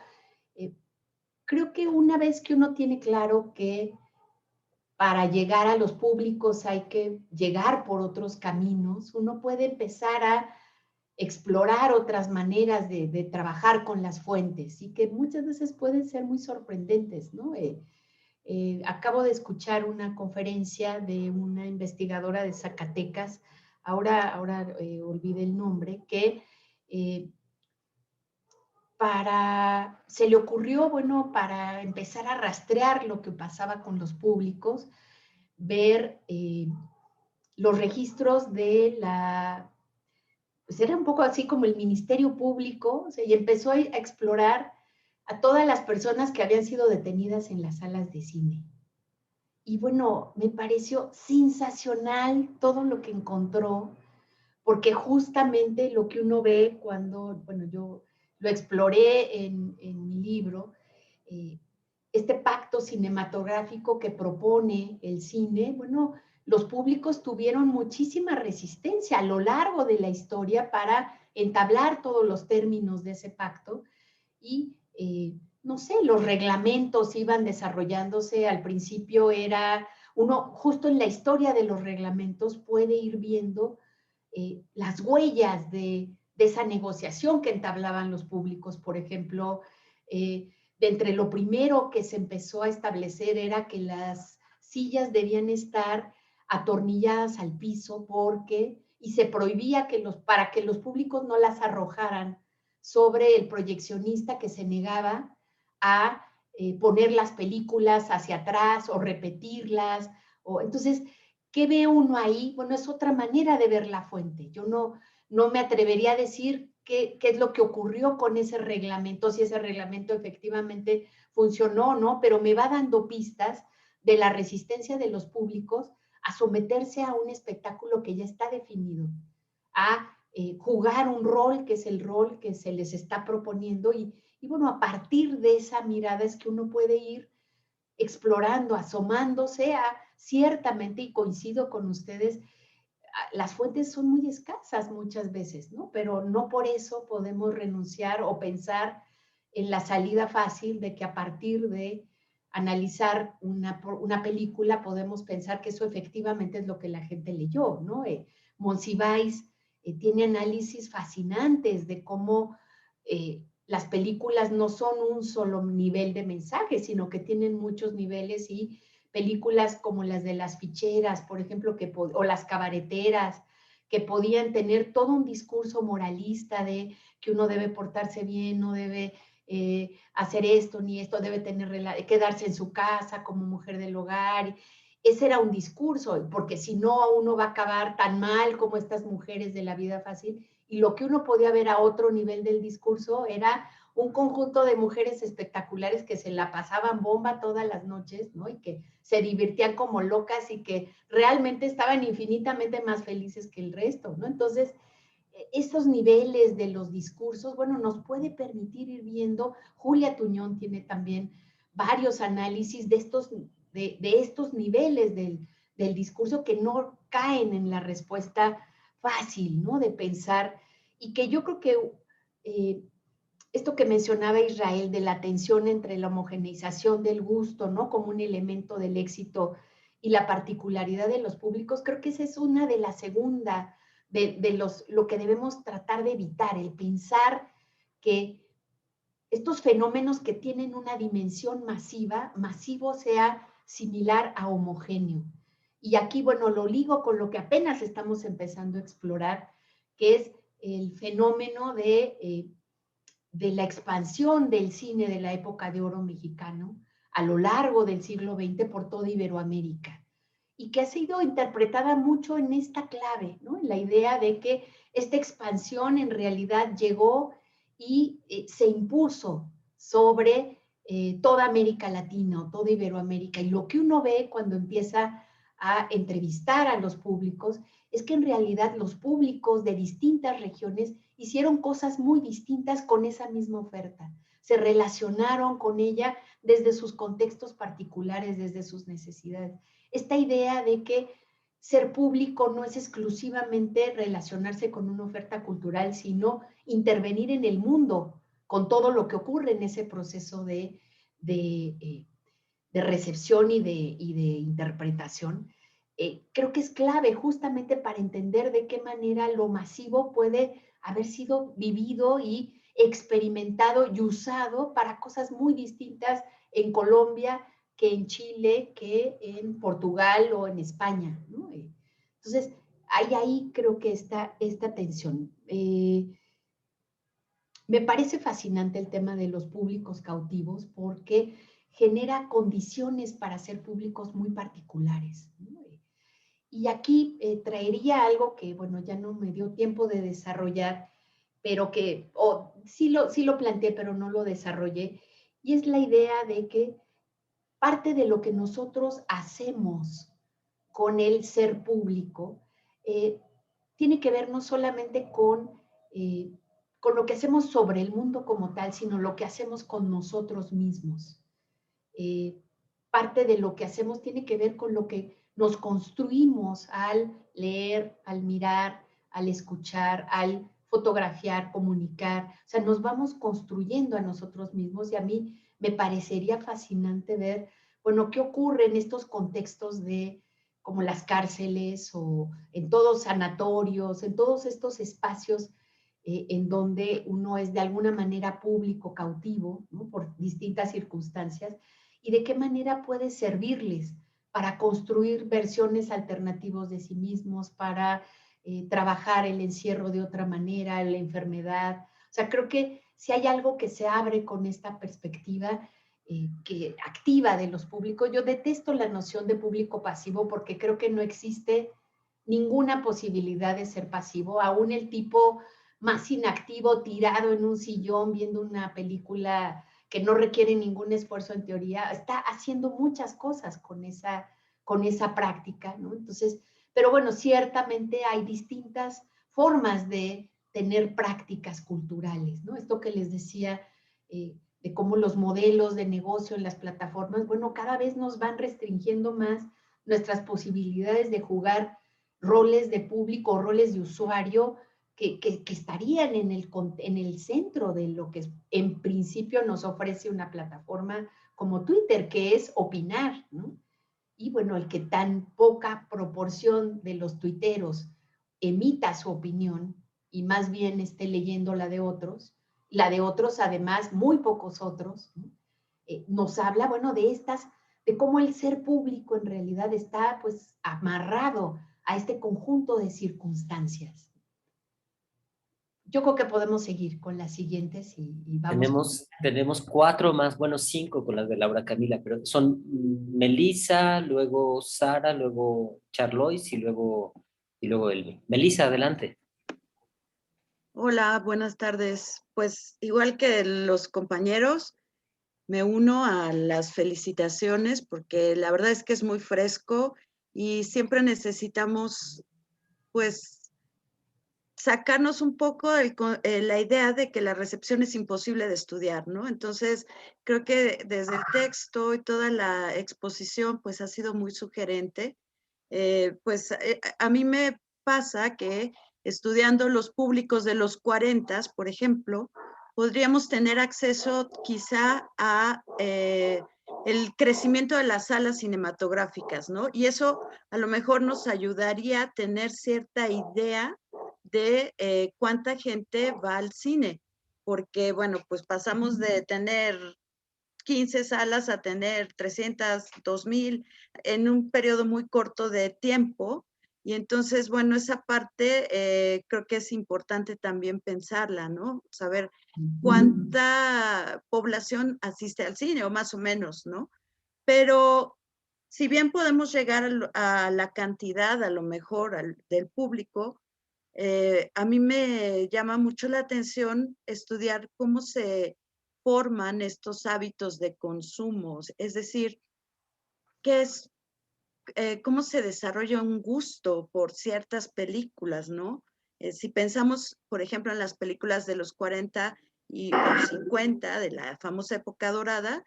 creo que una vez que uno tiene claro que para llegar a los públicos hay que llegar por otros caminos, uno puede empezar a explorar otras maneras de trabajar con las fuentes y que muchas veces pueden ser muy sorprendentes, ¿no? Acabo de escuchar una conferencia de una investigadora de Zacatecas, ahora olvidé el nombre, que se le ocurrió, bueno, para empezar a rastrear lo que pasaba con los públicos, ver los registros de pues era un poco así como el Ministerio Público, o sea, y empezó a explorar a todas las personas que habían sido detenidas en las salas de cine. y bueno, me pareció sensacional todo lo que encontró, porque justamente lo que uno ve cuando, bueno, yo lo exploré en mi libro, eh, este pacto cinematográfico que propone el cine, bueno, los públicos tuvieron muchísima resistencia a lo largo de la historia para entablar todos los términos de ese pacto y, no sé, los reglamentos iban desarrollándose. Al principio era, uno justo en la historia de los reglamentos puede ir viendo las huellas de esa negociación que entablaban los públicos. Por ejemplo, de entre lo primero que se empezó a establecer era que las sillas debían estar atornilladas al piso porque, y se prohibía que para que los públicos no las arrojaran sobre el proyeccionista que se negaba a poner las películas hacia atrás o repetirlas. Entonces, ¿qué ve uno ahí? Bueno, es otra manera de ver la fuente. Yo no me atrevería a decir qué es lo que ocurrió con ese reglamento, si ese reglamento efectivamente funcionó, ¿no? Pero me va dando pistas de la resistencia de los públicos a someterse a un espectáculo que ya está definido, a jugar un rol que es el rol que se les está proponiendo y bueno, a partir de esa mirada es que uno puede ir explorando, asomándose a, ciertamente, y coincido con ustedes, las fuentes son muy escasas muchas veces, ¿no? Pero no por eso podemos renunciar o pensar en la salida fácil de que a partir de analizar una película podemos pensar que eso efectivamente es lo que la gente leyó, ¿no? Monsiváis tiene análisis fascinantes de cómo las películas no son un solo nivel de mensaje, sino que tienen muchos niveles y películas como las de las ficheras, por ejemplo, o las cabareteras, que podían tener todo un discurso moralista de que uno debe portarse bien, no debe hacer esto ni esto, debe quedarse en su casa como mujer del hogar. Ese era un discurso, porque si no, uno va a acabar tan mal como estas mujeres de la vida fácil. Y lo que uno podía ver a otro nivel del discurso era un conjunto de mujeres espectaculares que se la pasaban bomba todas las noches, ¿no? Y que se divertían como locas y que realmente estaban infinitamente más felices que el resto, ¿no? Entonces, esos niveles de los discursos, bueno, nos puede permitir ir viendo. Julia Tuñón tiene también varios análisis de estos niveles del discurso que no caen en la respuesta fácil, ¿no? De pensar, y que yo creo que esto que mencionaba Israel de la tensión entre la homogeneización del gusto, ¿no? Como un elemento del éxito y la particularidad de los públicos, creo que esa es una de la segunda, lo que debemos tratar de evitar, el pensar que estos fenómenos que tienen una dimensión masivo sea similar a homogéneo. Y aquí, bueno, lo ligo con lo que apenas estamos empezando a explorar, que es el fenómeno de la expansión del cine de la época de oro mexicano a lo largo del siglo XX por toda Iberoamérica y que ha sido interpretada mucho en esta clave, ¿no? En la idea de que esta expansión en realidad llegó y se impuso sobre toda América Latina o toda Iberoamérica. Y lo que uno ve cuando empieza a entrevistar a los públicos es que en realidad los públicos de distintas regiones hicieron cosas muy distintas con esa misma oferta. Se relacionaron con ella desde sus contextos particulares, desde sus necesidades. Esta idea de que ser público no es exclusivamente relacionarse con una oferta cultural, sino intervenir en el mundo con todo lo que ocurre en ese proceso de recepción y de interpretación. Creo que es clave justamente para entender de qué manera lo masivo puede haber sido vivido y experimentado y usado para cosas muy distintas en Colombia que en Chile, que en Portugal o en España, ¿no? Entonces, hay ahí creo que está esta tensión. Me parece fascinante el tema de los públicos cautivos porque genera condiciones para ser públicos muy particulares, ¿no? Y aquí traería algo que, bueno, ya no me dio tiempo de desarrollar, pero que sí lo planteé, pero no lo desarrollé, y es la idea de que parte de lo que nosotros hacemos con el ser público tiene que ver no solamente con lo que hacemos sobre el mundo como tal, sino lo que hacemos con nosotros mismos. Parte de lo que hacemos tiene que ver con lo que nos construimos al leer, al mirar, al escuchar, al fotografiar, comunicar. O sea, nos vamos construyendo a nosotros mismos y a mí me parecería fascinante ver, bueno, qué ocurre en estos contextos de como las cárceles o en todos sanatorios, en todos estos espacios en donde uno es de alguna manera público, cautivo, ¿no? Por distintas circunstancias, y de qué manera puede servirles para construir versiones alternativas de sí mismos, para trabajar el encierro de otra manera, la enfermedad. O sea, creo que si hay algo que se abre con esta perspectiva que activa de los públicos, yo detesto la noción de público pasivo porque creo que no existe ninguna posibilidad de ser pasivo, aún el tipo más inactivo, tirado en un sillón viendo una película que no requiere ningún esfuerzo en teoría, está haciendo muchas cosas con esa práctica, ¿no? Entonces, pero bueno, ciertamente hay distintas formas de tener prácticas culturales, ¿no? Esto que les decía de cómo los modelos de negocio en las plataformas, bueno, cada vez nos van restringiendo más nuestras posibilidades de jugar roles de público, roles de usuario, que estarían en el centro de lo que en principio nos ofrece una plataforma como Twitter, que es opinar, ¿no? Y bueno, el que tan poca proporción de los tuiteros emita su opinión y más bien esté leyendo la de otros además, muy pocos otros, ¿no? Nos habla, bueno, de cómo el ser público en realidad está pues amarrado a este conjunto de circunstancias. Yo creo que podemos seguir con las siguientes y vamos. Tenemos 4 más, bueno, 5 con las de Laura Camila, pero son Melissa, luego Sara, luego Charlois y luego Elvi. Melissa, adelante. Hola, buenas tardes. Pues igual que los compañeros, me uno a las felicitaciones porque la verdad es que es muy fresco y siempre necesitamos, pues, sacarnos un poco la idea de que la recepción es imposible de estudiar, ¿no? Entonces, creo que desde el texto y toda la exposición, pues ha sido muy sugerente. A mí me pasa que estudiando los públicos de los 40, por ejemplo, podríamos tener acceso quizá a el crecimiento de las salas cinematográficas, ¿no? Y eso a lo mejor nos ayudaría a tener cierta idea de cuánta gente va al cine, porque, bueno, pues pasamos de tener 15 salas a tener 300, 2000 en un periodo muy corto de tiempo. Y entonces, bueno, esa parte creo que es importante también pensarla, ¿no? Saber cuánta población asiste al cine, o más o menos, ¿no? Pero si bien podemos llegar a la cantidad, a lo mejor, del público, a mí me llama mucho la atención estudiar cómo se forman estos hábitos de consumo, es decir, cómo se desarrolla un gusto por ciertas películas, ¿no? Si pensamos, por ejemplo, en las películas de los 40 y los 50, de la famosa época dorada,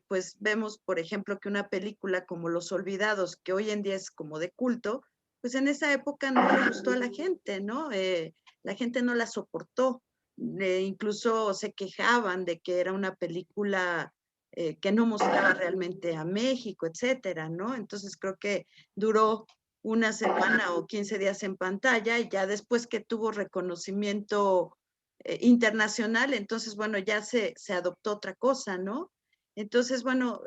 pues vemos, por ejemplo, que una película como Los Olvidados, que hoy en día es como de culto, pues en esa época no le gustó a la gente, ¿no? La gente no la soportó, incluso se quejaban de que era una película que no mostraba realmente a México, etcétera, ¿no? Entonces creo que duró una semana o 15 días en pantalla y ya después que tuvo reconocimiento internacional, entonces, bueno, ya se adoptó otra cosa, ¿no? Entonces, bueno,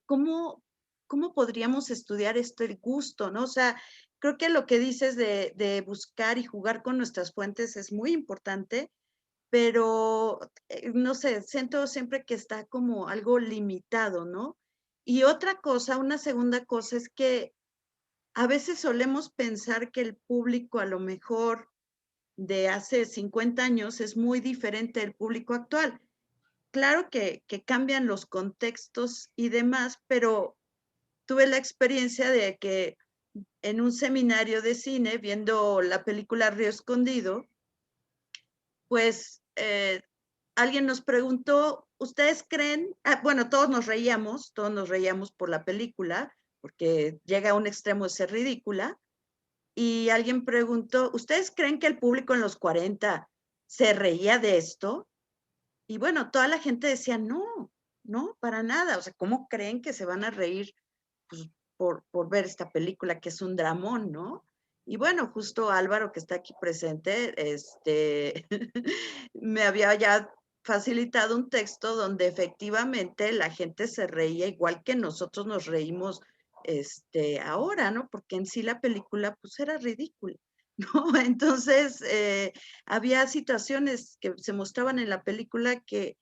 ¿cómo podríamos estudiar esto, el gusto, ¿no? O sea, creo que lo que dices de buscar y jugar con nuestras fuentes es muy importante, pero no sé, siento siempre que está como algo limitado, ¿no? Y otra cosa, una segunda cosa es que a veces solemos pensar que el público a lo mejor de hace 50 años es muy diferente del público actual. claro que cambian los contextos y demás, pero tuve la experiencia de que en un seminario de cine, viendo la película Río Escondido, pues alguien nos preguntó, ¿ustedes creen? Bueno, todos nos reíamos por la película, porque llega a un extremo de ser ridícula, y alguien preguntó, ¿ustedes creen que el público en los 40 se reía de esto? Y bueno, toda la gente decía, no, no, para nada. O sea, ¿cómo creen que se van a reír pues, por ver esta película que es un dramón, ¿no? Y bueno, justo Álvaro, que está aquí presente, me había ya facilitado un texto donde efectivamente la gente se reía igual que nosotros nos reímos ahora, ¿no? Porque en sí la película pues era ridícula, ¿no? Entonces, había situaciones que se mostraban en la película que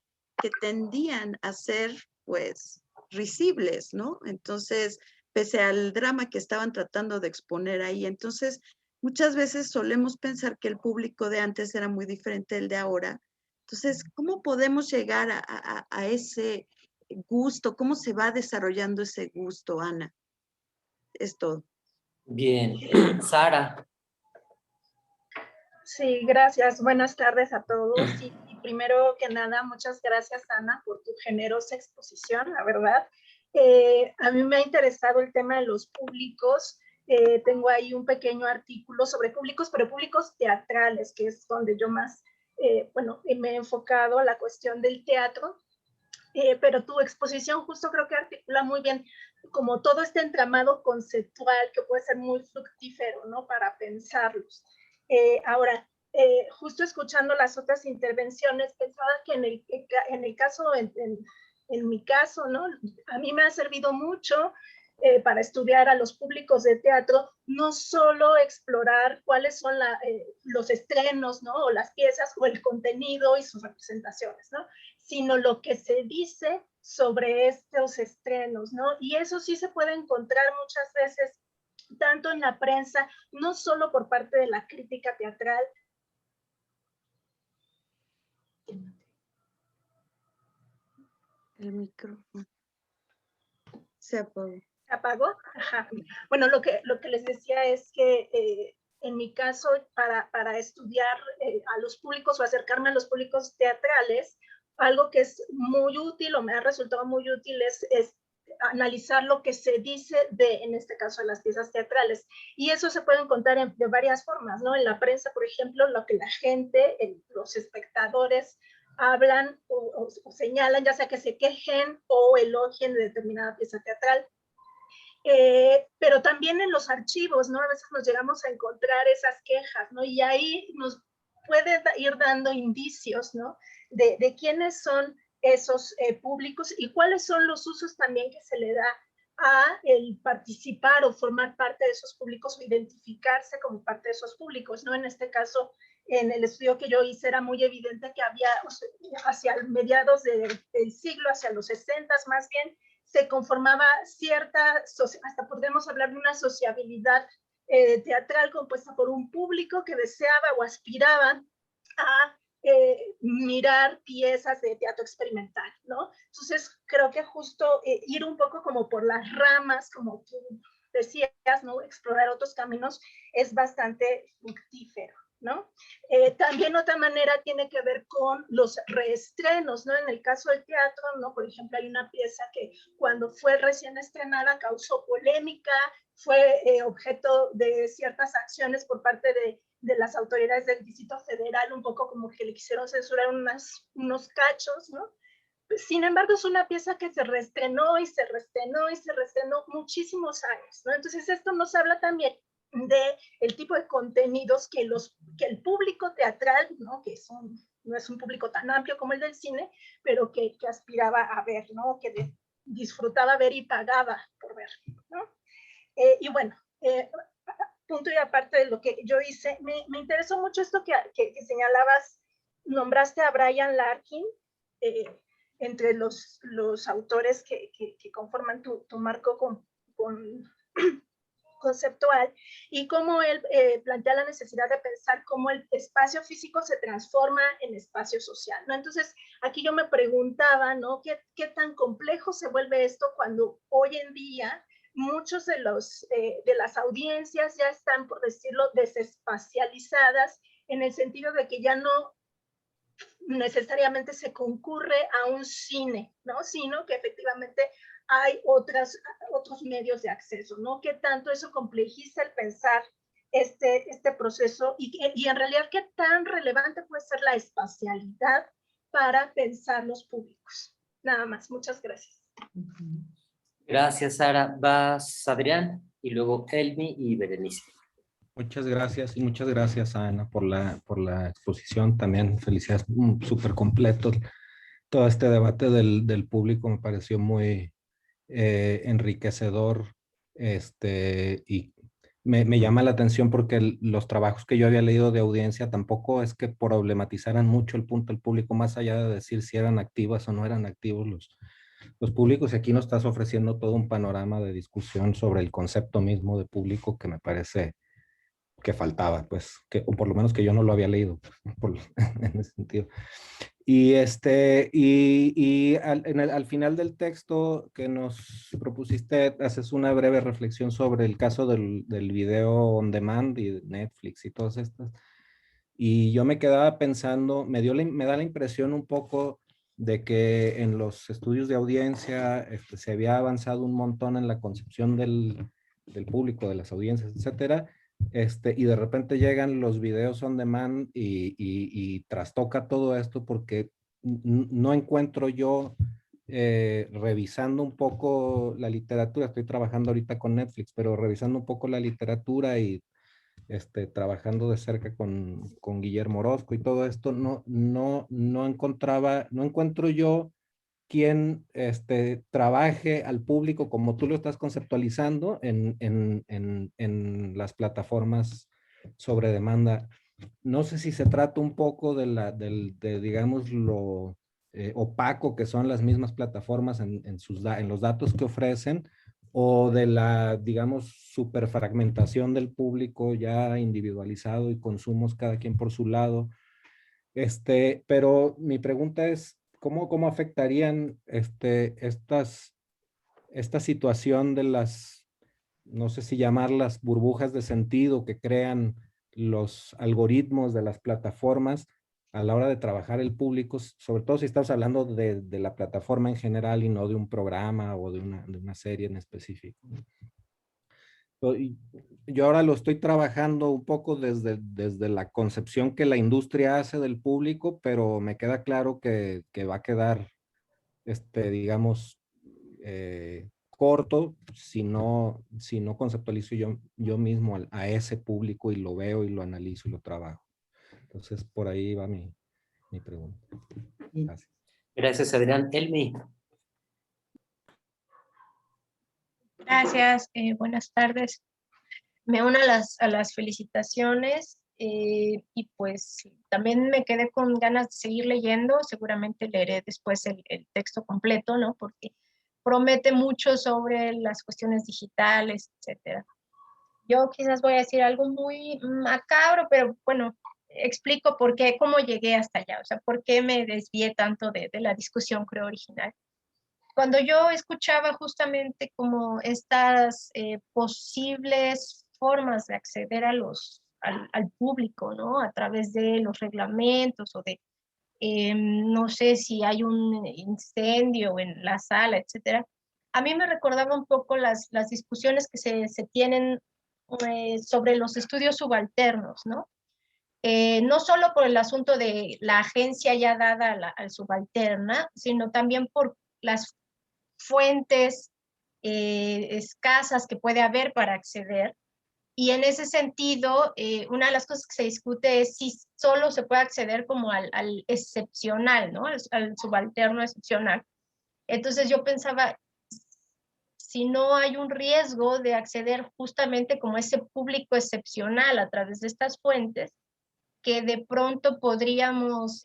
tendían a ser, pues, risibles, ¿no? Entonces, pese al drama que estaban tratando de exponer ahí. Entonces, muchas veces solemos pensar que el público de antes era muy diferente del de ahora. Entonces, ¿cómo podemos llegar a ese gusto? ¿Cómo se va desarrollando ese gusto, Ana? Es todo. Bien, Sara. Sí, gracias. Buenas tardes a todos. Y primero que nada, muchas gracias, Ana, por tu generosa exposición, la verdad. A mí me ha interesado el tema de los públicos. Tengo ahí un pequeño artículo sobre públicos, pero públicos teatrales, que es donde yo más, me he enfocado a la cuestión del teatro. Pero tu exposición justo creo que articula muy bien como todo este entramado conceptual que puede ser muy fructífero, ¿no? Para pensarlos. Ahora, justo escuchando las otras intervenciones, pensaba que en el caso, en mi caso, ¿no? A mí me ha servido mucho para estudiar a los públicos de teatro, no solo explorar cuáles son los estrenos, ¿no? O las piezas o el contenido y sus representaciones, ¿no? Sino lo que se dice sobre estos estrenos, ¿no? Y eso sí se puede encontrar muchas veces tanto en la prensa, no solo por parte de la crítica teatral. El micrófono. Se apagó. ¿Se apagó? Ajá. Bueno, lo que les decía es que en mi caso, para estudiar a los públicos o acercarme a los públicos teatrales, algo que es muy útil o me ha resultado muy útil es analizar lo que se dice en este caso, de las piezas teatrales. Y eso se puede encontrar de varias formas, ¿no? En la prensa, por ejemplo, lo que la gente, los espectadores, hablan o señalan, ya sea que se quejen o elogien de determinada pieza teatral. Pero también en los archivos, ¿no? A veces nos llegamos a encontrar esas quejas, ¿no? Y ahí nos puede ir dando indicios, ¿no? De quiénes son esos públicos y cuáles son los usos también que se le da a el participar o formar parte de esos públicos o identificarse como parte de esos públicos, ¿no? En este caso, en el estudio que yo hice era muy evidente que había, o sea, hacia mediados del siglo, hacia los 60 más bien, se conformaba cierta, hasta podemos hablar de una sociabilidad teatral compuesta por un público que deseaba o aspiraba a mirar piezas de teatro experimental, ¿no? Entonces, creo que justo ir un poco como por las ramas, como tú decías, ¿no? Explorar otros caminos es bastante fructífero, ¿no? También otra manera tiene que ver con los reestrenos, ¿no? En el caso del teatro, ¿no? Por ejemplo, hay una pieza que cuando fue recién estrenada causó polémica, fue objeto de ciertas acciones por parte de las autoridades del Distrito Federal, un poco como que le quisieron censurar unos cachos, ¿no? Sin embargo, es una pieza que se reestrenó y se reestrenó y se reestrenó muchísimos años, ¿no? Entonces, esto nos habla también de el tipo de contenidos que el público teatral, ¿no? Que no es un público tan amplio como el del cine, pero que aspiraba a ver, ¿no? Que disfrutaba ver y pagaba por ver, ¿no? Y bueno, punto y aparte de lo que yo hice, me interesó mucho esto que señalabas, nombraste a Brian Larkin, entre los autores que conforman tu marco conceptual, y cómo él plantea la necesidad de pensar cómo el espacio físico se transforma en espacio social, ¿no? Entonces, aquí yo me preguntaba, ¿no? ¿Qué tan complejo se vuelve esto cuando hoy en día muchos de las audiencias ya están, por decirlo, desespacializadas, en el sentido de que ya no necesariamente se concurre a un cine, ¿no? Sino que efectivamente hay otros medios de acceso, ¿no? ¿Qué tanto eso complejiza el pensar este proceso y en realidad qué tan relevante puede ser la espacialidad para pensar los públicos? Nada más, muchas gracias. Gracias, Sara. Vas Adrián y luego Elmi y Berenice. Muchas gracias y muchas gracias, Ana, por la exposición. También felicidades, súper completo. Todo este debate del público me pareció muy enriquecedor, y me llama la atención porque los trabajos que yo había leído de audiencia tampoco es que problematizaran mucho el punto del público, más allá de decir si eran activas o no eran activos los públicos. Y aquí nos estás ofreciendo todo un panorama de discusión sobre el concepto mismo de público que me parece que faltaba, pues, o por lo menos que yo no lo había leído, en ese sentido. Y, al final del texto que nos propusiste, haces una breve reflexión sobre el caso del video on demand y Netflix y todas estas. Y yo me quedaba pensando, me da la impresión un poco de que en los estudios de audiencia se había avanzado un montón en la concepción del público, de las audiencias, etcétera. Y de repente llegan los videos on demand y trastoca todo esto porque no encuentro yo, revisando un poco la literatura, estoy trabajando ahorita con Netflix, pero revisando un poco la literatura y trabajando de cerca con Guillermo Orozco y todo esto, no encuentro yo quien trabaje al público como tú lo estás conceptualizando en las plataformas sobre demanda. No sé si se trata un poco de digamos, lo opaco que son las mismas plataformas en los datos que ofrecen, o de la, digamos, superfragmentación del público ya individualizado y consumos cada quien por su lado. Pero mi pregunta es, ¿cómo afectarían esta situación de las, no sé si llamarlas burbujas de sentido que crean los algoritmos de las plataformas a la hora de trabajar el público, sobre todo si estamos hablando de la plataforma en general y no de un programa o de una serie en específico? Yo ahora lo estoy trabajando un poco desde la concepción que la industria hace del público, pero me queda claro que va a quedar, digamos, corto si no conceptualizo yo mismo a ese público y lo veo y lo analizo y lo trabajo. Entonces, por ahí va mi pregunta. Gracias. Gracias, Adrián. Elmi. Gracias, buenas tardes. Me uno a las felicitaciones y pues también me quedé con ganas de seguir leyendo. Seguramente leeré después el texto completo, ¿no? Porque promete mucho sobre las cuestiones digitales, etcétera. Yo quizás voy a decir algo muy macabro, pero bueno, explico por qué, cómo llegué hasta allá, o sea, por qué me desvié tanto de la discusión, creo, original. Cuando yo escuchaba justamente como estas posibles formas de acceder al público, ¿no? A través de los reglamentos o de, no sé si hay un incendio en la sala, etcétera. A mí me recordaba un poco las discusiones que se tienen sobre los estudios subalternos, ¿no? No solo por el asunto de la agencia ya dada al subalterna, sino también por las fuentes escasas que puede haber para acceder. Y en ese sentido, una de las cosas que se discute es si solo se puede acceder como al excepcional, ¿no? Al subalterno excepcional. Entonces yo pensaba, si no hay un riesgo de acceder justamente como ese público excepcional a través de estas fuentes, que de pronto podríamos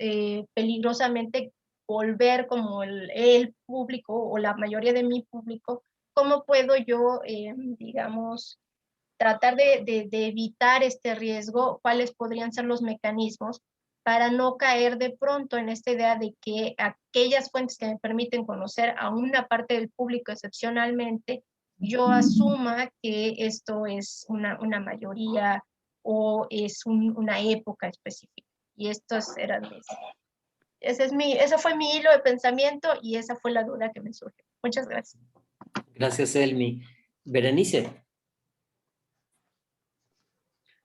peligrosamente volver como el público o la mayoría de mi público, ¿cómo puedo yo, digamos, tratar de evitar este riesgo, cuáles podrían ser los mecanismos para no caer de pronto en esta idea de que aquellas fuentes que me permiten conocer a una parte del público excepcionalmente, yo asuma que esto es una mayoría o es una época específica. Y estos eran ese fue mi hilo de pensamiento y esa fue la duda que me surgió. Muchas gracias. Gracias, Elmi. Berenice.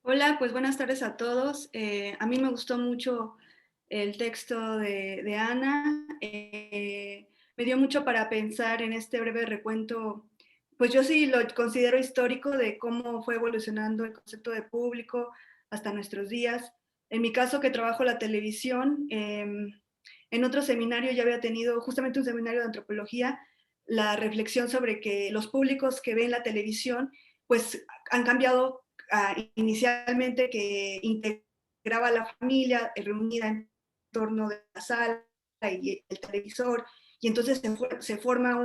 Hola, pues buenas tardes a todos. A mí me gustó mucho el texto de Ana. Me dio mucho para pensar en este breve recuento. Pues yo sí lo considero histórico de cómo fue evolucionando el concepto de público hasta nuestros días. En mi caso, que trabajo la televisión, en otro seminario ya había tenido, justamente un seminario de antropología, la reflexión sobre que los públicos que ven la televisión pues han cambiado inicialmente, que integraba a la familia reunida en torno de la sala y el televisor, y entonces se forma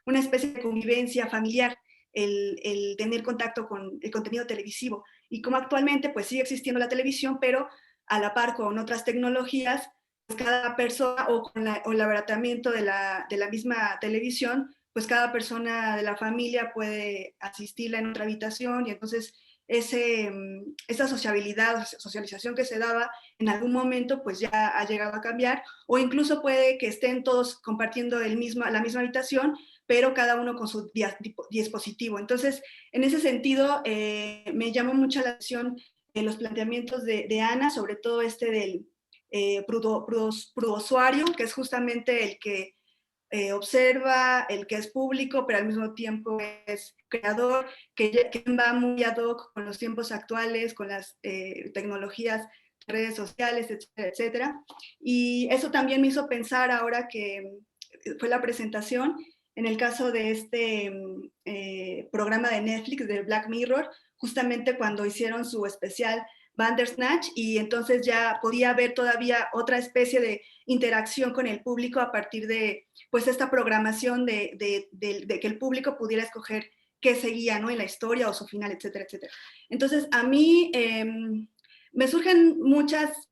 una especie de convivencia familiar, el tener contacto con el contenido televisivo. Y como actualmente pues sigue existiendo la televisión, pero a la par con otras tecnologías, pues cada persona, o el abaratamiento de la misma televisión, pues cada persona de la familia puede asistirla en otra habitación, y entonces esa socialización que se daba en algún momento, pues ya ha llegado a cambiar, o incluso puede que estén todos compartiendo la misma habitación, pero cada uno con su dispositivo. Entonces, en ese sentido, me llamó mucho la atención los planteamientos de Ana, sobre todo del prudosuario, que es justamente el que observa, el que es público, pero al mismo tiempo es creador, que va muy ad hoc con los tiempos actuales, con las tecnologías, redes sociales, etcétera, etcétera. Y eso también me hizo pensar, ahora que fue la presentación, en el caso de este programa de Netflix, de Black Mirror, justamente cuando hicieron su especial Bandersnatch, y entonces ya podía haber todavía otra especie de interacción con el público a partir de pues esta programación de que el público pudiera escoger qué seguía, ¿no?, en la historia o su final, etcétera, etcétera. Entonces, a mí me surgen muchas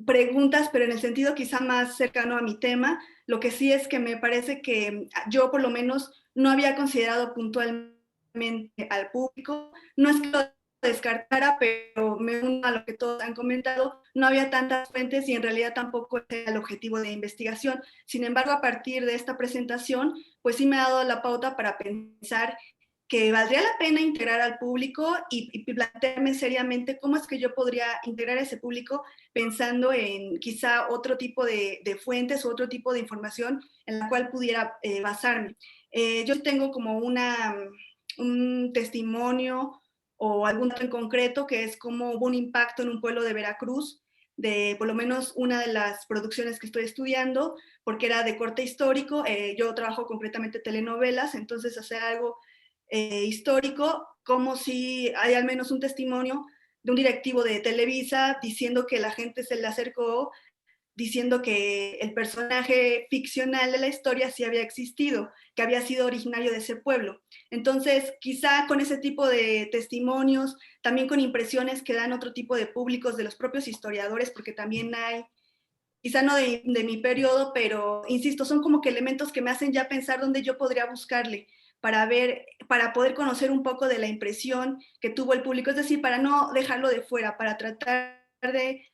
preguntas, pero en el sentido quizá más cercano a mi tema. Lo que sí es que me parece que yo por lo menos no había considerado puntualmente al público. No es que lo descartara, pero me uno a lo que todos han comentado, no había tantas fuentes y en realidad tampoco era el objetivo de investigación. Sin embargo, a partir de esta presentación, pues sí me ha dado la pauta para pensar que valdría la pena integrar al público y plantearme seriamente cómo es que yo podría integrar a ese público, pensando en quizá otro tipo de fuentes o otro tipo de información en la cual pudiera basarme. Yo tengo como un testimonio o algún dato en concreto, que es como hubo un impacto en un pueblo de Veracruz, de por lo menos una de las producciones que estoy estudiando, porque era de corte histórico. Yo trabajo concretamente telenovelas, entonces hacer algo histórico, como si hay al menos un testimonio de un directivo de Televisa diciendo que la gente se le acercó, diciendo que el personaje ficcional de la historia sí había existido, que había sido originario de ese pueblo. Entonces, quizá con ese tipo de testimonios, también con impresiones que dan otro tipo de públicos, de los propios historiadores, porque también hay, quizá no de mi periodo, pero insisto, son como que elementos que me hacen ya pensar dónde yo podría buscarle para poder conocer un poco de la impresión que tuvo el público, es decir, para no dejarlo de fuera, para tratar de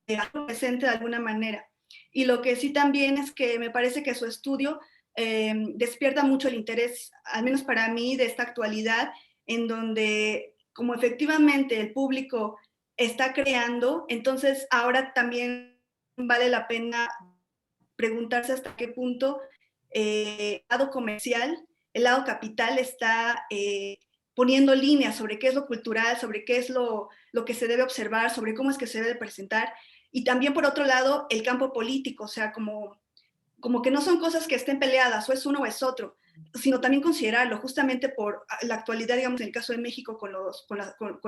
hacerlo presente de alguna manera. Y lo que sí también es que me parece que su estudio despierta mucho el interés, al menos para mí, de esta actualidad, en donde como efectivamente el público está creando, entonces ahora también vale la pena preguntarse hasta qué punto el lado comercial, el lado capital está poniendo líneas sobre qué es lo cultural, sobre qué es lo que se debe observar, sobre cómo es que se debe presentar. Y también, por otro lado, el campo político, o sea, como que no son cosas que estén peleadas, o es uno o es otro, sino también considerarlo, justamente por la actualidad, digamos, en el caso de México, con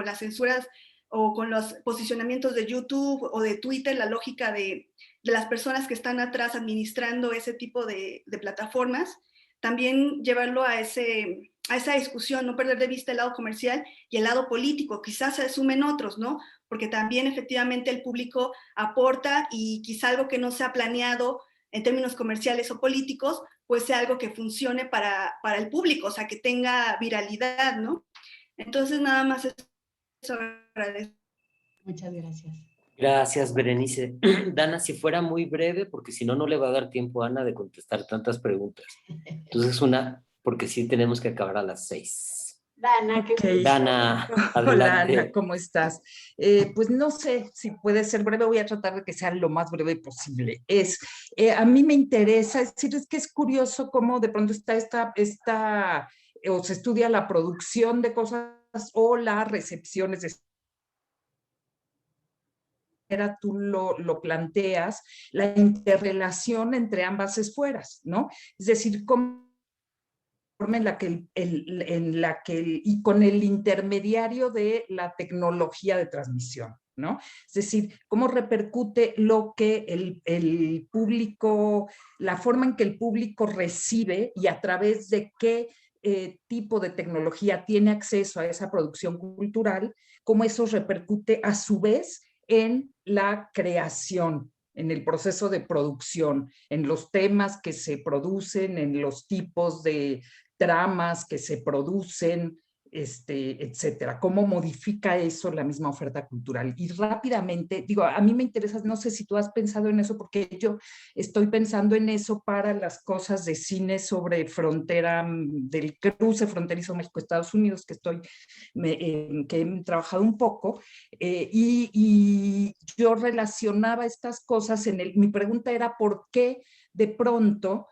las censuras o con los posicionamientos de YouTube o de Twitter, la lógica de las personas que están atrás administrando ese tipo de plataformas, también llevarlo a esa discusión, no perder de vista el lado comercial y el lado político. Quizás se sumen otros, ¿no? Porque también efectivamente el público aporta y quizá algo que no se ha planeado en términos comerciales o políticos, pues sea algo que funcione para el público, o sea, que tenga viralidad, ¿no? Entonces, nada más eso agradezco. Muchas gracias. Gracias, Berenice. Dana, si fuera muy breve, porque si no, no le va a dar tiempo a Ana de contestar tantas preguntas. Entonces, porque sí tenemos que acabar a las 6. Dana, Ok. Dana, Hola, adelante. Ana, ¿cómo estás? Pues no sé si puede ser breve, voy a tratar de que sea lo más breve posible. A mí me interesa, es decir, es que es curioso cómo de pronto está o se estudia la producción de cosas o la recepción, es decir, tú lo planteas, la interrelación entre ambas esferas, ¿no? Es decir, cómo en la que y con el intermediario de la tecnología de transmisión, ¿no? Es decir, cómo repercute lo que el público, la forma en que el público recibe y a través de qué tipo de tecnología tiene acceso a esa producción cultural, cómo eso repercute a su vez en la creación, en el proceso de producción, en los temas que se producen, en los tipos de tramas que se producen, etcétera. ¿Cómo modifica eso la misma oferta cultural? Y rápidamente, digo, a mí me interesa, no sé si tú has pensado en eso, porque yo estoy pensando en eso para las cosas de cine sobre frontera, del cruce fronterizo México-Estados Unidos, que he trabajado un poco, y yo relacionaba estas cosas mi pregunta era ¿por qué de pronto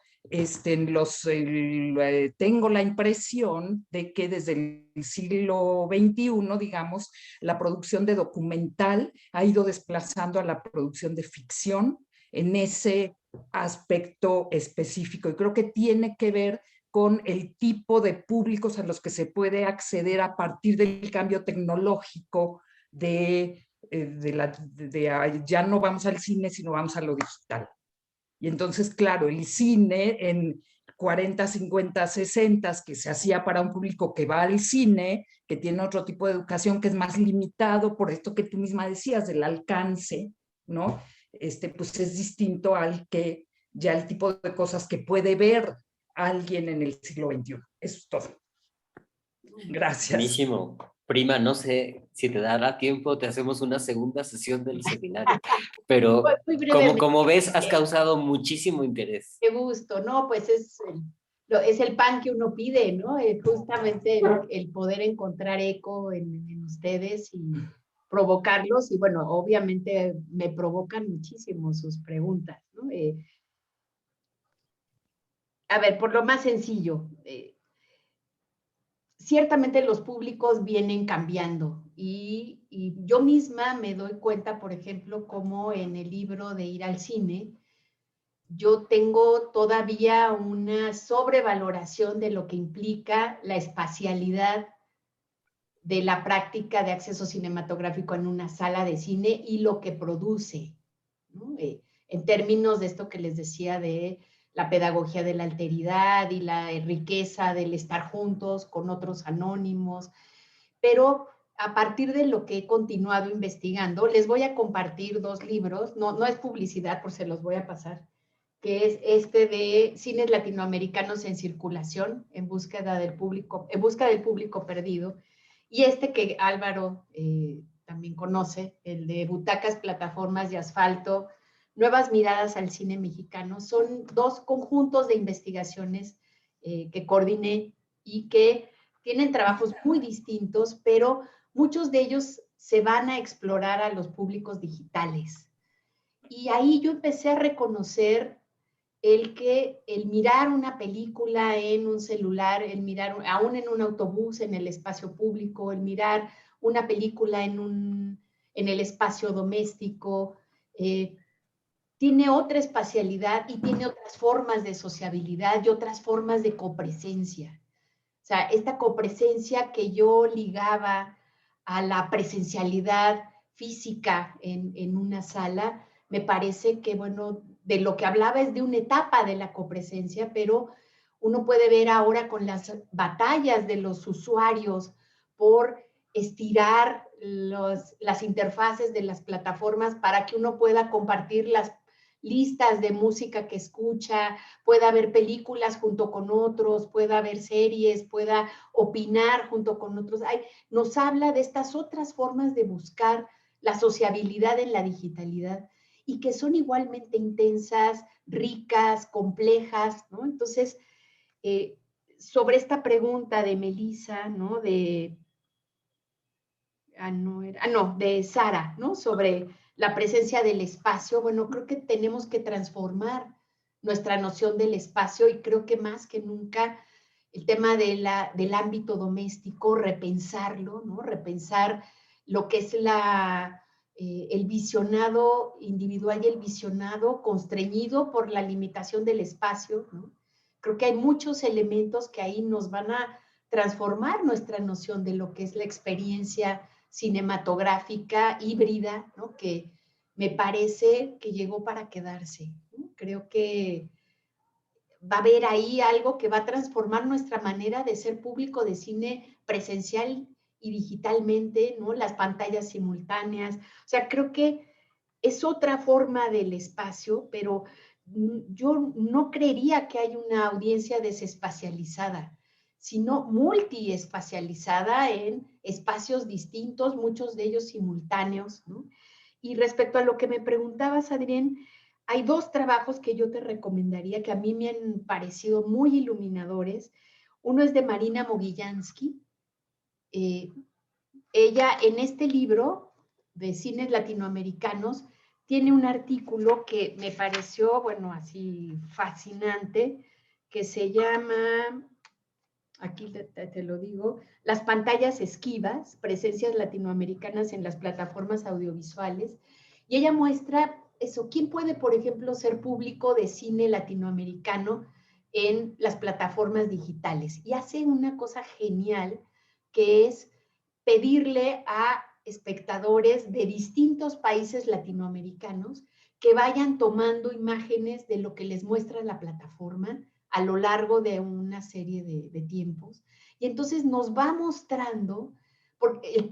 tengo la impresión de que desde el siglo XXI, digamos, la producción de documental ha ido desplazando a la producción de ficción en ese aspecto específico? Y creo que tiene que ver con el tipo de públicos a los que se puede acceder a partir del cambio tecnológico ya no vamos al cine, sino vamos a lo digital. Y entonces, claro, el cine en 40, 50, 60, que se hacía para un público que va al cine, que tiene otro tipo de educación que es más limitado por esto que tú misma decías, del alcance, ¿no? Pues es distinto al que ya el tipo de cosas que puede ver alguien en el siglo XXI. Eso es todo. Gracias. Buenísimo. Prima, no sé si te dará tiempo, te hacemos una segunda sesión del seminario, pero como ves, has causado muchísimo interés. Qué gusto, ¿no? Pues es el pan que uno pide, ¿no? Justamente el poder encontrar eco en ustedes y provocarlos, y bueno, obviamente me provocan muchísimo sus preguntas, ¿no? A ver, por lo más sencillo, ciertamente los públicos vienen cambiando y yo misma me doy cuenta, por ejemplo, como en el libro de Ir al Cine, yo tengo todavía una sobrevaloración de lo que implica la espacialidad de la práctica de acceso cinematográfico en una sala de cine y lo que produce, ¿no? En términos de esto que les decía de la pedagogía de la alteridad y la riqueza del estar juntos con otros anónimos, pero a partir de lo que he continuado investigando, les voy a compartir 2 libros, no es publicidad, por se los voy a pasar, que es de Cines Latinoamericanos en Circulación, en busca del público perdido, y que Álvaro también conoce, el de Butacas, Plataformas y Asfalto, Nuevas Miradas al Cine Mexicano. Son 2 conjuntos de investigaciones que coordiné y que tienen trabajos muy distintos, pero muchos de ellos se van a explorar a los públicos digitales. Y ahí yo empecé a reconocer el mirar una película en un celular, el mirar aún en un autobús, en el espacio público, el mirar una película en el espacio doméstico, tiene otra espacialidad y tiene otras formas de sociabilidad y otras formas de copresencia. O sea, esta copresencia que yo ligaba a la presencialidad física en una sala, me parece que, bueno, de lo que hablaba es de una etapa de la copresencia, pero Uno puede ver ahora con las batallas de los usuarios por estirar las interfaces de las plataformas para que uno pueda compartir las listas de música que escucha, pueda ver películas junto con otros, pueda ver series, pueda opinar junto con otros. Nos habla de estas otras formas de buscar la sociabilidad en la digitalidad y que son igualmente intensas, ricas, complejas, ¿no? Entonces, sobre esta pregunta de Melissa, ¿no? De Sara, ¿no? Sobre la presencia del espacio. Bueno, creo que tenemos que transformar nuestra noción del espacio y creo que más que nunca el tema del ámbito doméstico, repensarlo, ¿no? Repensar lo que es el visionado individual y el visionado constreñido por la limitación del espacio, ¿no? Creo que hay muchos elementos que ahí nos van a transformar nuestra noción de lo que es la experiencia cinematográfica híbrida, ¿no? Que me parece que llegó para quedarse, ¿no? Creo que va a haber ahí algo que va a transformar nuestra manera de ser público de cine presencial y digitalmente, ¿no? Las pantallas simultáneas. O sea, creo que es otra forma del espacio, pero yo no creería que hay una audiencia desespacializada, sino multiespacializada en espacios distintos, muchos de ellos simultáneos, ¿no? Y respecto a lo que me preguntabas, Adrián, hay dos trabajos que yo te recomendaría que a mí me han parecido muy iluminadores. Uno es de Marina Mogilansky. Ella en este libro de cines latinoamericanos tiene un artículo que me pareció, bueno, así fascinante, que se llama, aquí te lo digo, Las pantallas esquivas, presencias latinoamericanas en las plataformas audiovisuales. Y ella muestra eso, ¿quién puede, por ejemplo, ser público de cine latinoamericano en las plataformas digitales? Y hace una cosa genial, que es pedirle a espectadores de distintos países latinoamericanos que vayan tomando imágenes de lo que les muestra la plataforma a lo largo de una serie de tiempos. Y entonces nos va mostrando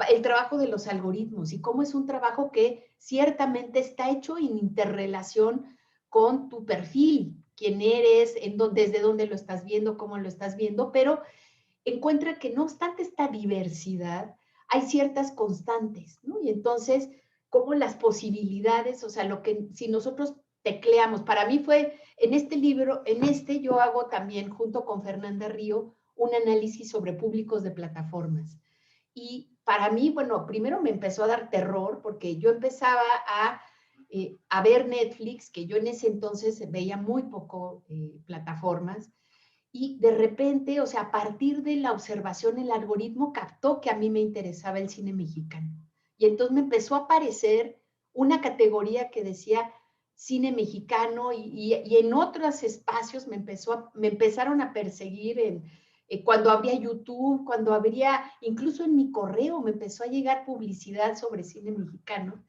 el trabajo de los algoritmos y cómo es un trabajo que ciertamente está hecho en interrelación con tu perfil, quién eres, desde dónde lo estás viendo, cómo lo estás viendo, pero encuentra que no obstante esta diversidad, hay ciertas constantes, ¿no? Y entonces, como las posibilidades, o sea, lo que si nosotros tecleamos, para mí fue, en este libro, yo hago también, junto con Fernanda Río, un análisis sobre públicos de plataformas. Y para mí, bueno, primero me empezó a dar terror, porque yo empezaba a ver Netflix, que yo en ese entonces veía muy poco plataformas, y de repente, o sea, a partir de la observación, el algoritmo captó que a mí me interesaba el cine mexicano. Y entonces me empezó a aparecer una categoría que decía cine mexicano y en otros espacios me empezaron a perseguir cuando abría YouTube, cuando abría, incluso en mi correo me empezó a llegar publicidad sobre cine mexicano,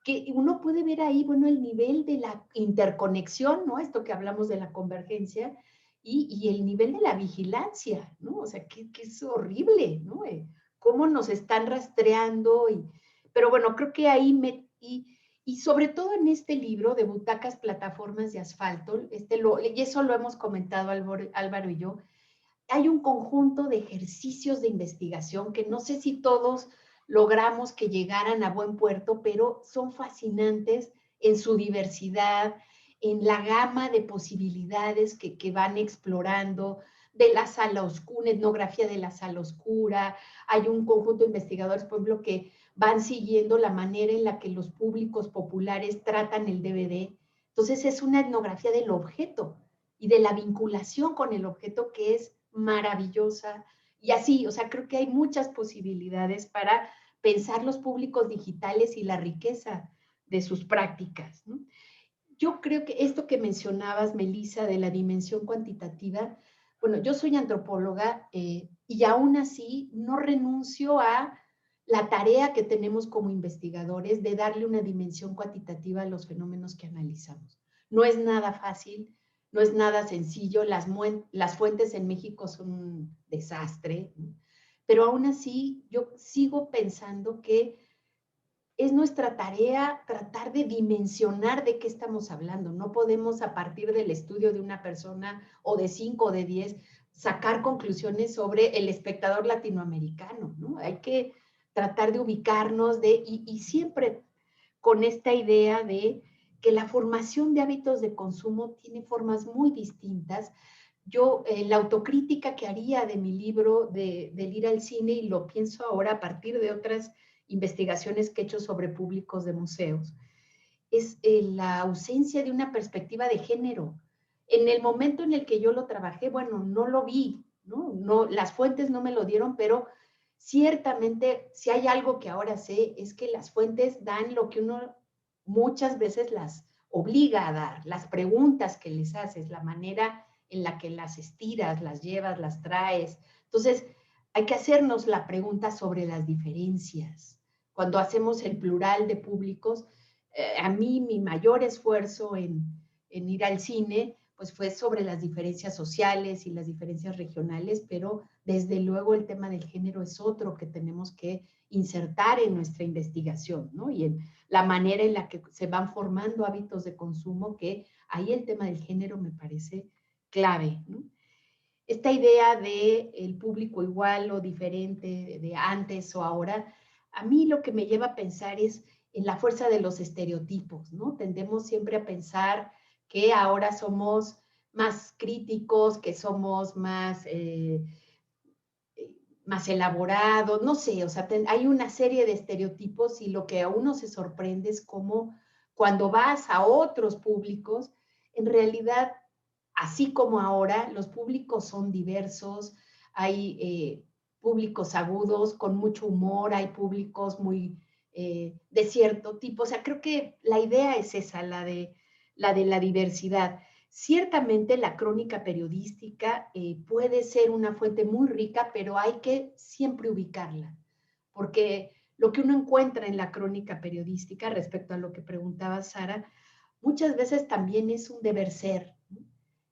que uno puede ver ahí, bueno, el nivel de la interconexión, ¿no? Esto que hablamos de la convergencia, y el nivel de la vigilancia, ¿no? O sea, que es horrible, ¿no? Cómo nos están rastreando, pero bueno, creo que ahí y sobre todo en este libro de Butacas, Plataformas de Asfalto, y eso lo hemos comentado Álvaro y yo, hay un conjunto de ejercicios de investigación que no sé si todos logramos que llegaran a buen puerto, pero son fascinantes en su diversidad, en la gama de posibilidades que van explorando, de la sala oscura, una etnografía de la sala oscura. Hay un conjunto de investigadores, por ejemplo, que van siguiendo la manera en la que los públicos populares tratan el DVD. Entonces es una etnografía del objeto y de la vinculación con el objeto, que es maravillosa. Y así, o sea, creo que hay muchas posibilidades para pensar los públicos digitales y la riqueza de sus prácticas, ¿no? Yo creo que esto que mencionabas, Melissa, de la dimensión cuantitativa, bueno, yo soy antropóloga y aún así no renuncio a la tarea que tenemos como investigadores de darle una dimensión cuantitativa a los fenómenos que analizamos. No es nada fácil, no es nada sencillo, las fuentes en México son un desastre, ¿no? Pero aún así yo sigo pensando que es nuestra tarea tratar de dimensionar de qué estamos hablando. No podemos a partir del estudio de una persona o de 5 o de 10 sacar conclusiones sobre el espectador latinoamericano, ¿no? Hay que tratar de ubicarnos y siempre con esta idea de que la formación de hábitos de consumo tiene formas muy distintas. Yo, la autocrítica que haría de mi libro del ir al cine, y lo pienso ahora a partir de otras investigaciones que he hecho sobre públicos de museos, es la ausencia de una perspectiva de género. En el momento en el que yo lo trabajé, bueno, no lo vi, ¿no? Las fuentes no me lo dieron, pero ciertamente, si hay algo que ahora sé, es que las fuentes dan lo que uno muchas veces las obliga a dar, las preguntas que les haces, la manera en la que las estiras, las llevas, las traes. Entonces, hay que hacernos la pregunta sobre las diferencias. Cuando hacemos el plural de públicos, a mí mi mayor esfuerzo en ir al cine, pues fue sobre las diferencias sociales y las diferencias regionales, pero desde luego el tema del género es otro que tenemos que insertar en nuestra investigación, ¿no? Y en la manera en la que se van formando hábitos de consumo, que ahí el tema del género me parece clave, ¿no? Esta idea de el público igual o diferente de antes o ahora, a mí lo que me lleva a pensar es en la fuerza de los estereotipos, ¿no? Tendemos siempre a pensar que ahora somos más críticos, que somos más elaborados, no sé, o sea, hay una serie de estereotipos y lo que a uno se sorprende es cómo cuando vas a otros públicos, en realidad, así como ahora, los públicos son diversos, hay públicos agudos con mucho humor, hay públicos muy de cierto tipo, o sea, creo que la idea es esa, la de la diversidad. Ciertamente la crónica periodística puede ser una fuente muy rica, pero hay que siempre ubicarla, porque lo que uno encuentra en la crónica periodística, respecto a lo que preguntaba Sara, muchas veces también es un deber ser, ¿no?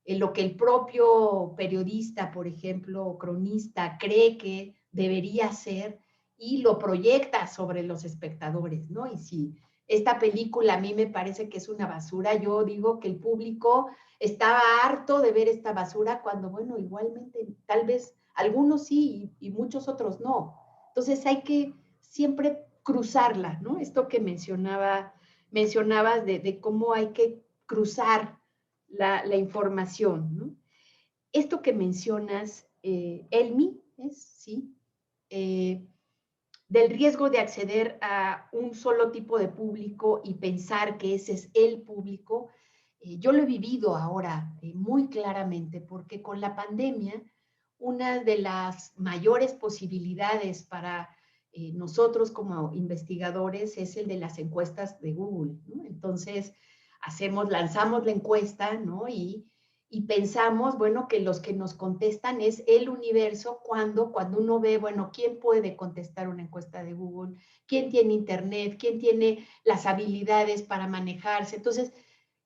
En lo que el propio periodista, por ejemplo, o cronista, cree que debería ser y lo proyecta sobre los espectadores, ¿no? Y si esta película a mí me parece que es una basura, yo digo que el público estaba harto de ver esta basura cuando, bueno, igualmente, tal vez algunos sí y muchos otros no. Entonces hay que siempre cruzarla, ¿no? Esto que mencionabas de cómo hay que cruzar la información, ¿no? Esto que mencionas, Elmi, ¿es? Sí, del riesgo de acceder a un solo tipo de público y pensar que ese es el público, yo lo he vivido ahora muy claramente, porque con la pandemia, una de las mayores posibilidades para nosotros como investigadores es el de las encuestas de Google, ¿no? Entonces, lanzamos la encuesta, ¿no? Y pensamos, bueno, que los que nos contestan es el universo cuando uno ve, bueno, ¿quién puede contestar una encuesta de Google? ¿Quién tiene internet? ¿Quién tiene las habilidades para manejarse? Entonces,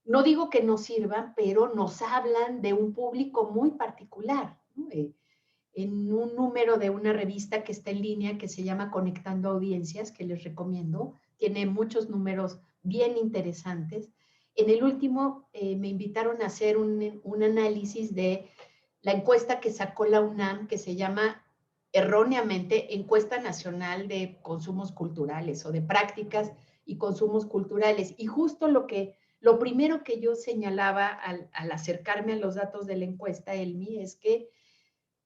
no digo que no sirvan, pero nos hablan de un público muy particular, ¿no? En un número de una revista que está en línea que se llama Conectando Audiencias, que les recomiendo, tiene muchos números bien interesantes. En el último me invitaron a hacer un análisis de la encuesta que sacó la UNAM, que se llama erróneamente Encuesta Nacional de Consumos Culturales o de Prácticas y Consumos Culturales. Y justo lo primero que yo señalaba al acercarme a los datos de la encuesta, Elmi, es que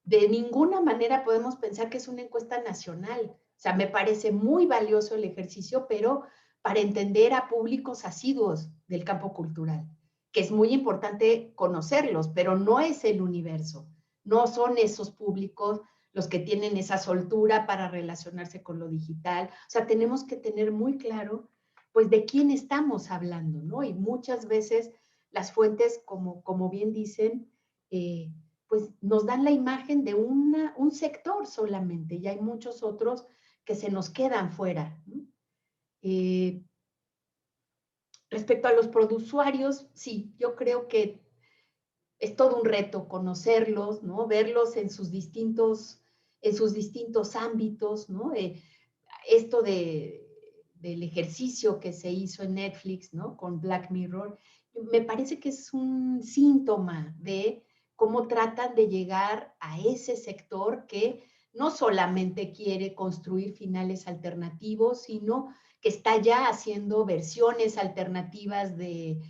de ninguna manera podemos pensar que es una encuesta nacional. O sea, me parece muy valioso el ejercicio, pero para entender a públicos asiduos del campo cultural, que es muy importante conocerlos, pero no es el universo. No son esos públicos los que tienen esa soltura para relacionarse con lo digital. O sea, tenemos que tener muy claro, pues, de quién estamos hablando, ¿no? Y muchas veces las fuentes, como bien dicen, pues nos dan la imagen de un sector solamente y hay muchos otros que se nos quedan fuera, ¿no? Respecto a los produsuarios, sí, yo creo que es todo un reto conocerlos, ¿no? Verlos en sus distintos ámbitos, ¿no? Esto del ejercicio que se hizo en Netflix, ¿no? Con Black Mirror, me parece que es un síntoma de cómo tratan de llegar a ese sector que no solamente quiere construir finales alternativos, sino que está ya haciendo versiones alternativas de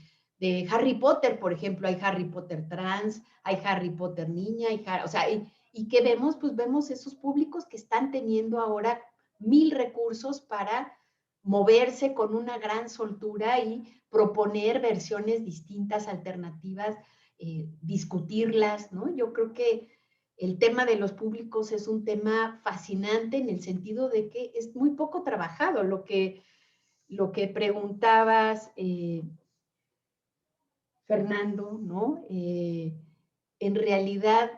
Harry Potter, por ejemplo. Hay Harry Potter trans, hay Harry Potter niña, o sea, y que vemos, pues vemos esos públicos que están teniendo ahora 1000 recursos para moverse con una gran soltura y proponer versiones distintas, alternativas, discutirlas, ¿no? Yo creo que el tema de los públicos es un tema fascinante en el sentido de que es muy poco trabajado. Lo que preguntabas, Fernando, ¿no? En realidad,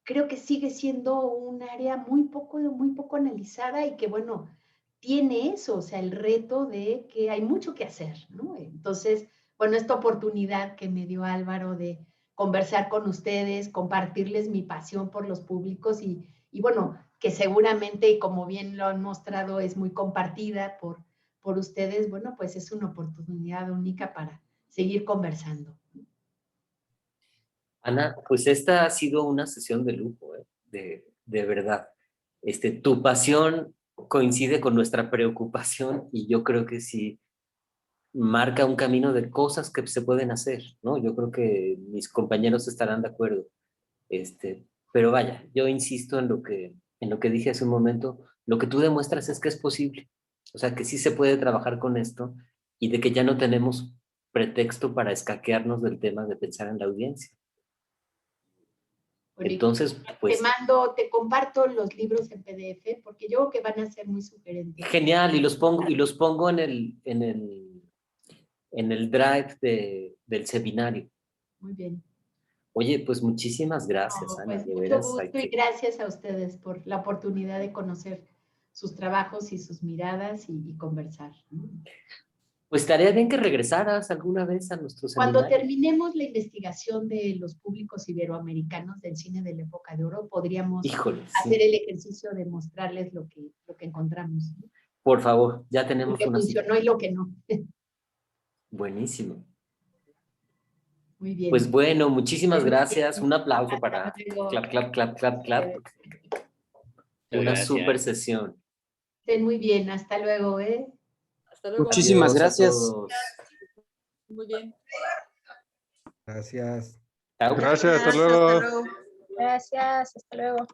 creo que sigue siendo un área muy poco analizada y que, bueno, tiene eso, o sea, el reto de que hay mucho que hacer, ¿no? Entonces, bueno, esta oportunidad que me dio Álvaro de conversar con ustedes, compartirles mi pasión por los públicos y bueno, que seguramente, y como bien lo han mostrado, es muy compartida por ustedes, bueno, pues es una oportunidad única para seguir conversando. Ana, pues esta ha sido una sesión de lujo, de verdad. Tu pasión coincide con nuestra preocupación y yo creo que sí marca un camino de cosas que se pueden hacer, ¿no? Yo creo que mis compañeros estarán de acuerdo. Pero vaya, yo insisto en lo que dije hace un momento, lo que tú demuestras es que es posible, o sea, que sí se puede trabajar con esto y de que ya no tenemos pretexto para escaquearnos del tema de pensar en la audiencia. Bueno, Entonces, pues... te comparto los libros en PDF porque yo creo que van a ser muy sugerentes. Genial, y los pongo en el drive del seminario. Muy bien. Oye, pues muchísimas gracias, No, Ana, pues de mucho veras. gusto y gracias a ustedes por la oportunidad de conocer sus trabajos y sus miradas y conversar. Pues estaría bien que regresaras alguna vez a nuestro Cuando seminario. terminemos la investigación de los públicos iberoamericanos del cine de la época de oro, podríamos hacer el ejercicio de mostrarles lo que encontramos, ¿no? Por favor, ya Lo tenemos que una funcionó cita. y lo que no. Buenísimo. Muy bien. Pues bueno, muchísimas gracias. Un aplauso para luego. clap, clap, clap, clap, clap. Una super sesión. Estén muy bien, hasta luego, ¿eh? Hasta luego. Muchísimas Adiós gracias. a todos. Muy bien. Gracias. Gracias, hasta luego. Gracias, hasta luego.